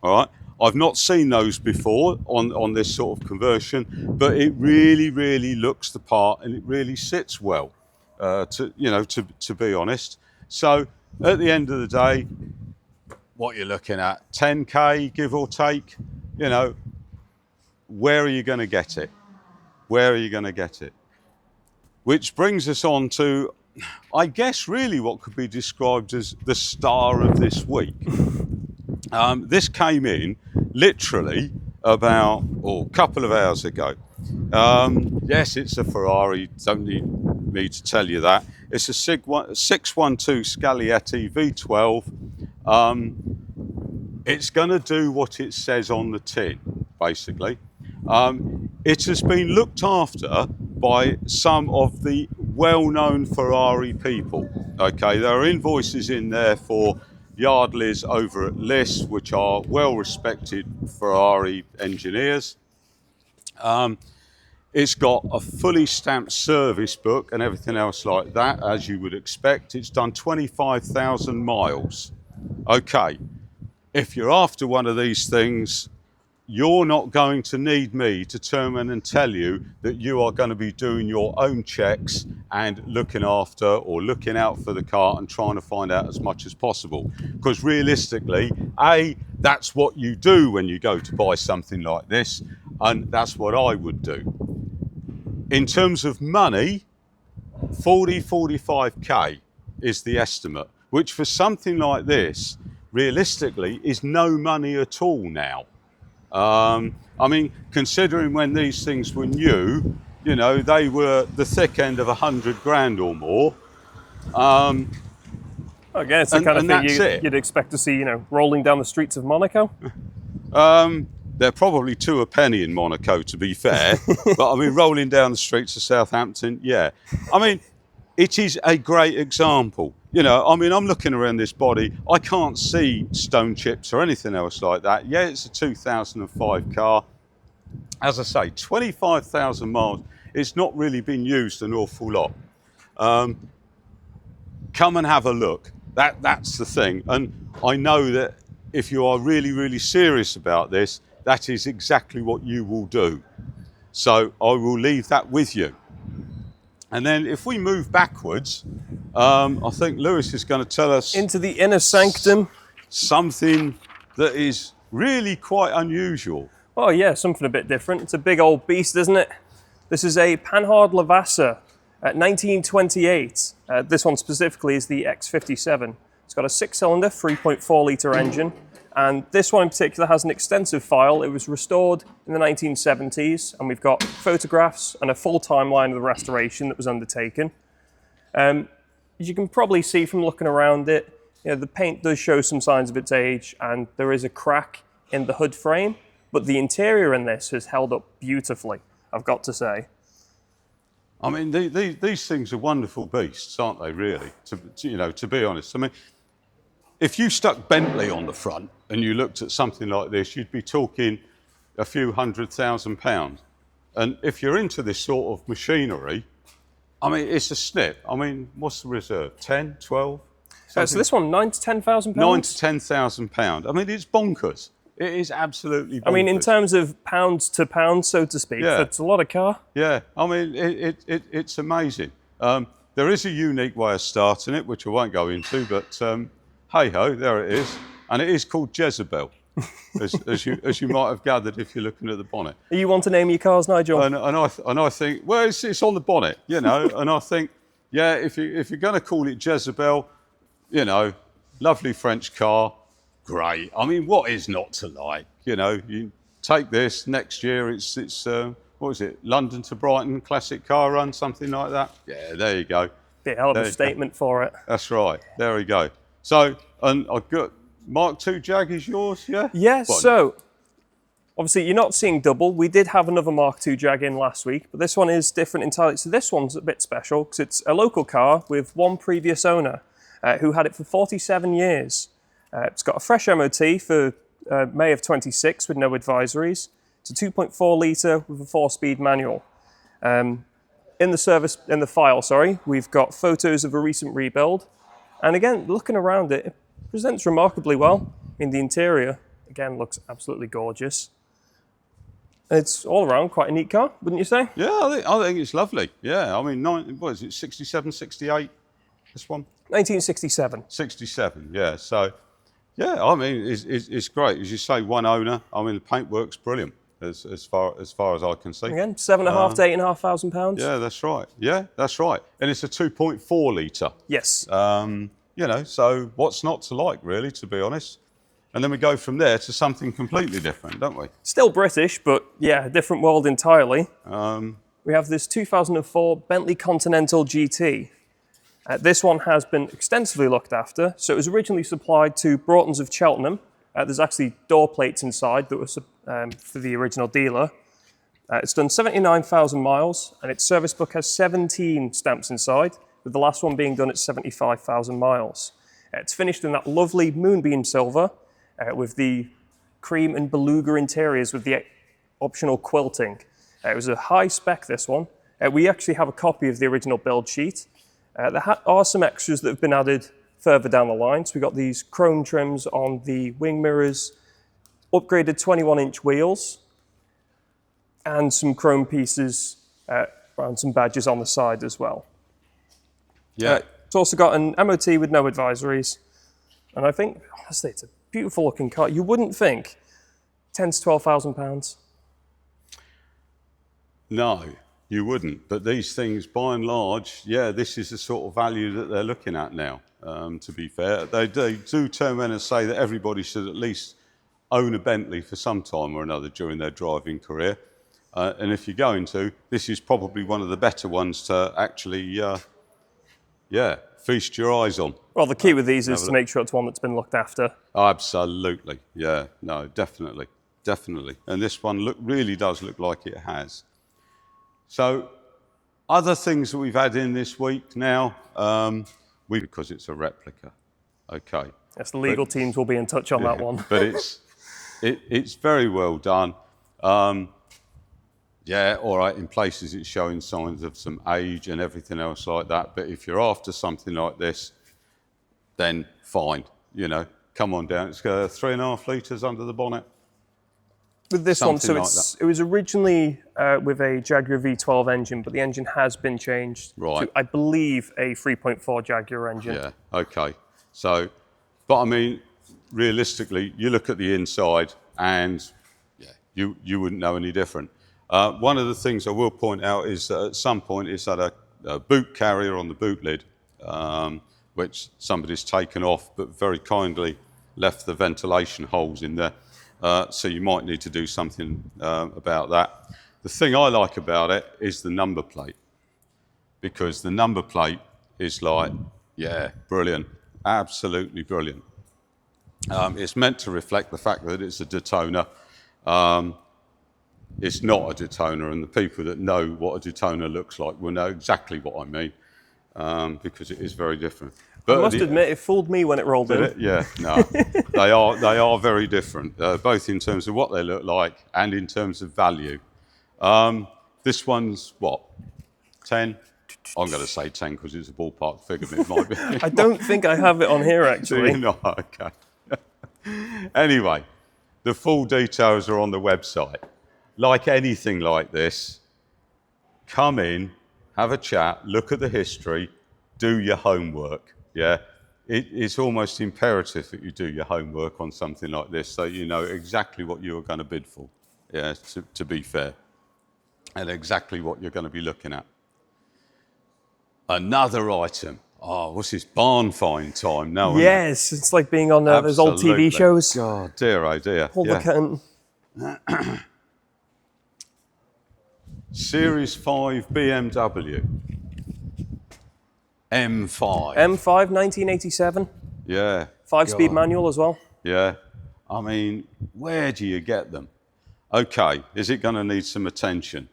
all right? I've not seen those before on this sort of conversion, but it really, really looks the part and it really sits well, to be honest. So at the end of the day, what you're looking at, 10K, give or take, you know, where are you going to get it? Where are you going to get it? Which brings us on to, I guess, really what could be described as the star of this week. This came in literally about a couple of hours ago. Yes, it's a Ferrari, don't need me to tell you that. It's a 612 Scaglietti V12. It's going to do what it says on the tin, basically. It has been looked after by some of the well-known Ferrari people. Okay, there are invoices in there for Yardleys over at Liss, which are well-respected Ferrari engineers. It's got a fully stamped service book and everything else like that, as you would expect. It's done 25,000 miles. Okay, if you're after one of these things, you're not going to need me to turn around and tell you that you are going to be doing your own checks and looking after or looking out for the car and trying to find out as much as possible. Because realistically, A, that's what you do when you go to buy something like this, and that's what I would do. In terms of money, 45k is the estimate, which for something like this, realistically, is no money at all now. I mean, considering when these things were new, you know, they were the thick end of 100 grand or more. Again, it's the kind of thing you'd expect to see, you know, rolling down the streets of Monaco. They're probably two a penny in Monaco, to be fair. But I mean, rolling down the streets of Southampton, yeah. I mean, it is a great example. You know, I mean, I'm looking around this body. I can't see stone chips or anything else like that. Yeah, it's a 2005 car. As I say, 25,000 miles. It's not really been used an awful lot. Come and have a look. That's the thing. And I know that if you are really, really serious about this, that is exactly what you will do. So I will leave that with you. And then if we move backwards, I think Lewis is going to tell us... Into the inner sanctum. Something that is really quite unusual. Oh yeah, something a bit different. It's a big old beast, isn't it? This is a Panhard Lavazza at 1928. This one specifically is the X57. It's got a 6-cylinder, 3.4 litre engine. And this one in particular has an extensive file. It was restored in the 1970s, and we've got photographs and a full timeline of the restoration that was undertaken. As you can probably see from looking around it, you know, the paint does show some signs of its age, and there is a crack in the hood frame, but the interior in this has held up beautifully, I've got to say. I mean, these things are wonderful beasts, aren't they, really? You know, to be honest. I mean, if you stuck Bentley on the front and you looked at something like this, you'd be talking a few £100,000. And if you're into this sort of machinery, I mean, it's a snip. I mean, what's the reserve? 10, 12? So this one, £9,000 to £10,000? £9,000 to £10,000. I mean, it's bonkers. It is absolutely bonkers. I mean, in terms of pounds to pounds, so to speak, yeah. That's a lot of car. Yeah, I mean, it's amazing. There is a unique way of starting it, which I won't go into, but hey-ho, there it is. And it is called Jezebel, as you might have gathered if you're looking at the bonnet. You want to name your cars, Nigel? And I think, well, it's on the bonnet, you know, and I think, yeah, if you're going to call it Jezebel, you know, lovely French car, great. I mean, what is not to like? You know, you take this, next year it's what is it, London to Brighton classic car run, something like that. Yeah, there you go. Bit hell of a statement for it. That's right, there we go. So, and I've got Mark II Jag is yours, yeah? Yeah, so obviously you're not seeing double. We did have another Mark II Jag in last week, but this one is different entirely. So this one's a bit special because it's a local car with one previous owner who had it for 47 years. It's got a fresh MOT for May of 26 with no advisories. It's a 2.4 litre with a 4-speed manual. In the file, we've got photos of a recent rebuild. And again, looking around it, it presents remarkably well. I mean, the interior, again, looks absolutely gorgeous. It's all around quite a neat car, wouldn't you say? Yeah, I think it's lovely. Yeah, I mean, what is it, 67, 68, this one? 1967. 67, yeah. So, yeah, I mean, it's great. As you say, one owner. I mean, the paintwork's brilliant as far as I can see. Again, £7,500 to £8,500. Yeah, that's right. Yeah, that's right. And it's a 2.4 litre. Yes. You know, so what's not to like, really, to be honest? And then we go from there to something completely different, don't we? Still British, but yeah, a different world entirely. We have this 2004 Bentley Continental GT. This one has been extensively looked after. So it was originally supplied to Broughton's of Cheltenham. There's actually door plates inside that were for the original dealer. It's done 79,000 miles, and its service book has 17 stamps inside, with the last one being done at 75,000 miles. It's finished in that lovely moonbeam silver with the cream and beluga interiors with the optional quilting. It was a high spec, this one. We actually have a copy of the original build sheet. There are some extras that have been added further down the line. So we've got these chrome trims on the wing mirrors, upgraded 21-inch wheels, and some chrome pieces and some badges on the side as well. Yeah. It's also got an MOT with no advisories. And I think, honestly, it's a beautiful looking car. You wouldn't think 10 to 12,000 pounds. No, you wouldn't. But these things, by and large, yeah, this is the sort of value that they're looking at now, to be fair. They do turn around and say that everybody should at least own a Bentley for some time or another during their driving career. And if you're going to, this is probably one of the better ones to actually, feast your eyes on. Well, the key with these is to make sure it's one that's been looked after. Absolutely, yeah, no, definitely, definitely. And this one really does look like it has. So, other things that we've had in this week now, because it's a replica, okay. Yes, the legal teams will be in touch on that one. But it's very well done. Yeah, all right, in places it's showing signs of some age and everything else like that. But if you're after something like this, then fine, you know, come on down. It's 3.5 litres under the bonnet. With this Something one, so it was originally with a Jaguar V12 engine, but the engine has been changed to, I believe, a 3.4 Jaguar engine. Yeah, okay. So, but I mean, realistically, you look at the inside and yeah, you wouldn't know any different. One of the things I will point out is that at some point it's had a boot carrier on the boot lid, which somebody's taken off, but very kindly left the ventilation holes in there. So you might need to do something about that. The thing I like about it is the number plate, because the number plate is like, yeah, brilliant, absolutely brilliant. It's meant to reflect the fact that it's a Daytona. It's not a Daytona, and the people that know what a Daytona looks like will know exactly what I mean, because it is very different. But I must admit, it fooled me when it rolled in. Yeah, no, they are very different, both in terms of what they look like and in terms of value. This one's what, 10? I'm going to say 10 because it's a ballpark figure, but it might be. I don't think I have it on here actually. No, okay. Anyway, the full details are on the website. Like anything like this, come in, have a chat, look at the history, do your homework. Yeah, it's almost imperative that you do your homework on something like this so you know exactly what you are going to bid for, yeah, to be fair, and exactly what you're going to be looking at. Another item. Oh, what's this, barn find time now? Yes, it's like being on those old TV shows. God, dear, oh dear. Pull the curtain. Series 5 BMW. M5. M5, 1987. Yeah. 5-speed manual as well. Yeah. I mean, where do you get them? Okay, is it going to need some attention?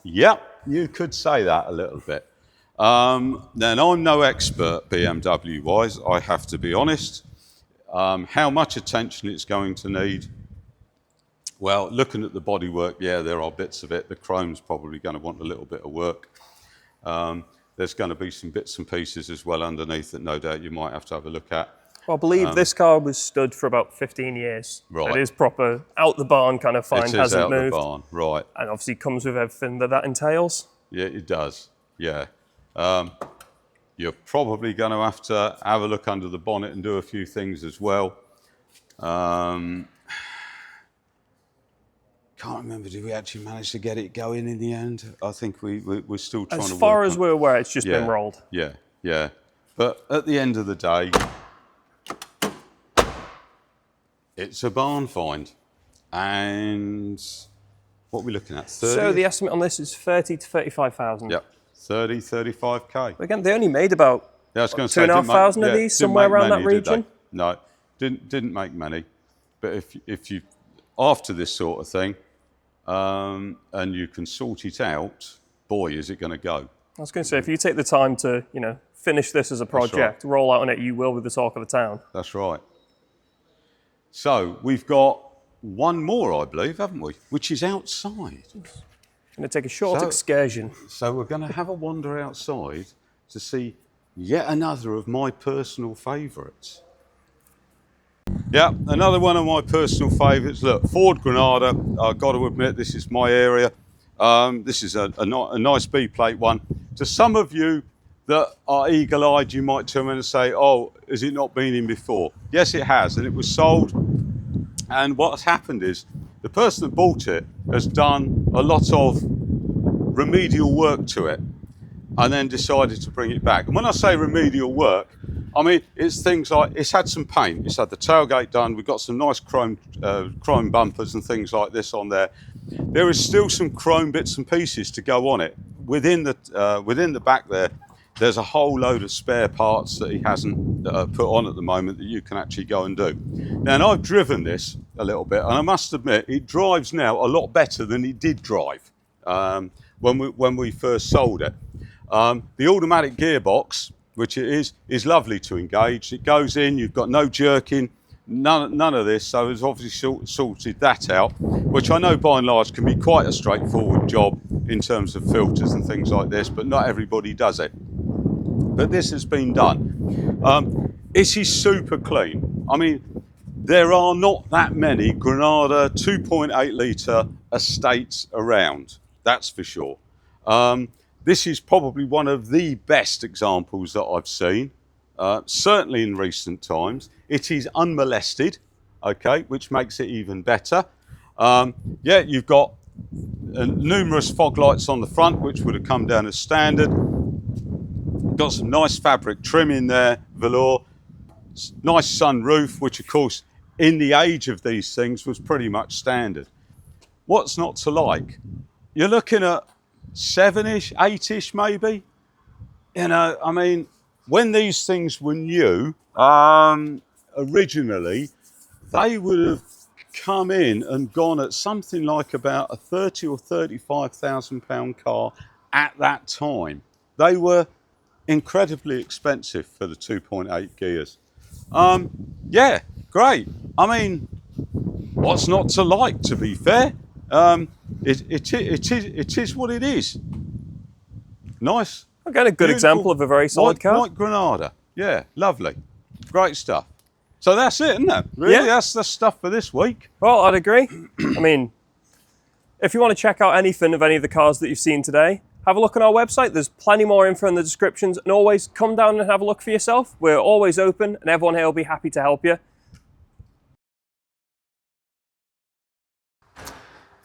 Yep, you could say that a little bit. Then I'm no expert BMW-wise, I have to be honest. How much attention it's going to need? Well, looking at the bodywork, yeah, there are bits of it. The chrome's probably going to want a little bit of work. There's going to be some bits and pieces as well underneath that no doubt you might have to have a look at. Well, I believe this car was stood for about 15 years. Right. It is proper out the barn kind of fine, hasn't moved. It is out the barn, right. And obviously comes with everything that entails. Yeah, it does, yeah. You're probably going to have a look under the bonnet and do a few things as well. Can't remember, did we actually manage to get it going in the end? I think we're still trying to work. As far as we're aware, it's just been rolled. Yeah, yeah. But at the end of the day, it's a barn find. And what are we looking at, 30? So the estimate on this is 30 to 35,000. Yep, 30, 35K. Again, they only made about 2,500 of these, somewhere around that region. No, didn't make many. But if you after this sort of thing, and you can sort it out, boy, is it going to go. I was going to say, if you take the time to, you know, finish this as a project, roll out on it, you will be the talk of the town. That's right. So we've got one more, I believe, haven't we? Which is outside. Going to take a short excursion. So we're going to have a wander outside to see yet another of my personal favourites. Yeah, another one of my personal favourites. Look, Ford Granada. I've got to admit, this is my area. This is a nice B-plate one. To some of you that are eagle-eyed, you might turn around and say, oh, has it not been in before? Yes, it has, and it was sold. And what's happened is the person that bought it has done a lot of remedial work to it and then decided to bring it back. And when I say remedial work, I mean, it's things like, it's had some paint, it's had the tailgate done, we've got some nice chrome bumpers and things like this on there. There is still some chrome bits and pieces to go on it. Within the back there, there's a whole load of spare parts that he hasn't put on at the moment that you can actually go and do. Now, and I've driven this a little bit, and I must admit, it drives now a lot better than it did drive when we first sold it. The automatic gearbox, which it is lovely to engage. It goes in, you've got no jerking, none of this, so it's obviously sorted that out, which I know by and large can be quite a straightforward job in terms of filters and things like this, but not everybody does it. But this has been done. It is super clean. I mean, there are not that many Granada 2.8 litre estates around, that's for sure. This is probably one of the best examples that I've seen, certainly in recent times. It is unmolested, okay, which makes it even better. Yeah, you've got numerous fog lights on the front, which would have come down as standard. Got some nice fabric trim in there, velour, nice sunroof, which of course in the age of these things was pretty much standard. What's not to like? You're looking at 7-ish, 8-ish maybe. You know, I mean, when these things were new, originally, they would have come in and gone at something like about a 30 or 35,000 pound car at that time. They were incredibly expensive for the 2.8 Ghias. Yeah, great. I mean, what's not to like, to be fair? It is what it is. Nice. Again, a good example of a very solid car. White Granada. Yeah, lovely. Great stuff. So that's it, isn't it? Really, yeah. That's the stuff for this week. Well, I'd agree. I mean, if you want to check out anything of any of the cars that you've seen today, have a look on our website. There's plenty more info in the descriptions, and always come down and have a look for yourself. We're always open, and everyone here will be happy to help you.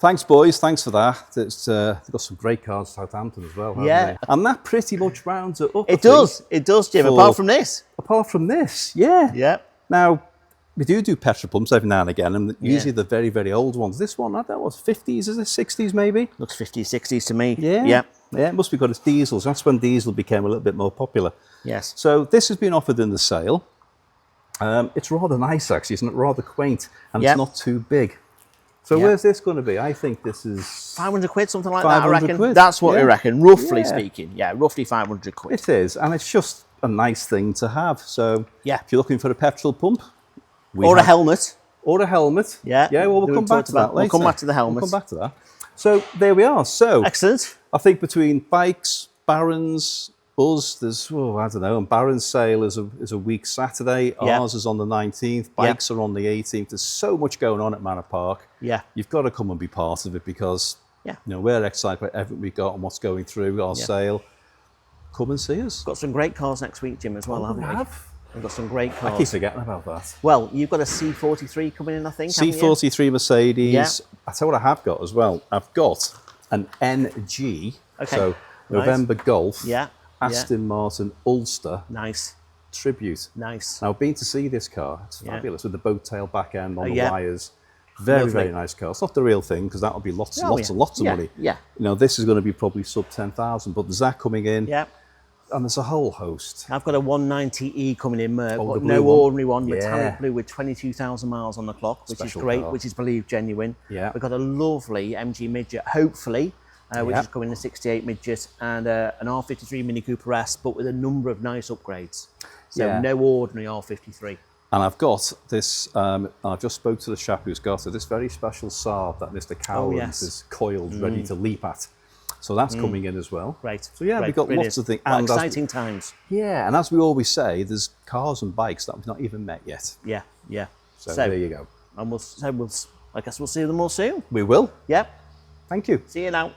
Thanks, boys. Thanks for that. It's they've got some great cars, Southampton as well. Yeah, they? And that pretty much rounds it up. It does. It does, Jim. Apart from this. Apart from this, yeah. Yeah. Now, we do petrol pumps every now and again, and usually the very, very old ones. This one, I don't know, what's 50s, is it 60s maybe? Looks 50s, 60s to me. Yeah. Yeah. Yeah, it must be got its diesels. That's when diesel became a little bit more popular. Yes. So this has been offered in the sale. It's rather nice, actually, isn't it? Rather quaint, and it's not too big. So where's this going to be? I think this is 500 quid, something like that, I reckon. Quid. That's what I reckon, roughly speaking. Yeah, roughly 500 quid. It is, and it's just a nice thing to have. So if you're looking for a petrol pump, or a helmet. Or a helmet. Yeah. Yeah, well, we'll come back to that later. We'll come back to the helmet. We'll come back to that. So there we are. So excellent. I think between Bikes, Barron's, us, there's, I don't know, and Barron's sale is a week Saturday. Ours is on the 19th. Bikes are on the 18th. There's so much going on at Manor Park. Yeah. You've got to come and be part of it because you know, we're excited about everything we've got and what's going through our sale. Come and see us. Got some great cars next week, Jim, as well, haven't we? We've got some great cars. I keep forgetting about that. Well, you've got a C43 coming in, I think. C43 Mercedes. Yeah. I tell you what I have got as well. I've got an NG. Okay. So November Golf. Yeah. Aston Martin Ulster. Nice. Tribute. Nice. Now, I've been to see this car. It's fabulous with the boat tail back end on the wires. Very, very nice car. It's not the real thing because that'll be lots of money. Yeah. You know, this is going to be probably sub 10,000, but there's that coming in. Yeah. And there's a whole host. I've got a 190E coming in, but the blue no one. ordinary one, Yeah. metallic blue with 22,000 miles on the clock, which Special is great, car. which is believed genuine. Yeah. We've got a lovely MG midget, hopefully, which Yeah. is coming in a 68 midget, and an R53 Mini Cooper S, but with a number of nice upgrades. So Yeah. no ordinary R53. And I've got this, I just spoke to the chap who's got it, this very special Saab that Mr. Cowlands yes. is coiled, ready to leap at. So that's coming in as well. Great. So yeah, Great. we've got Brilliant. lots of things. Well, And exciting times. yeah, and as we always say, there's cars and bikes that we've not even met yet. Yeah, yeah. So there you go. And I guess we'll see them all soon. We will. Yep. Thank you. See you now.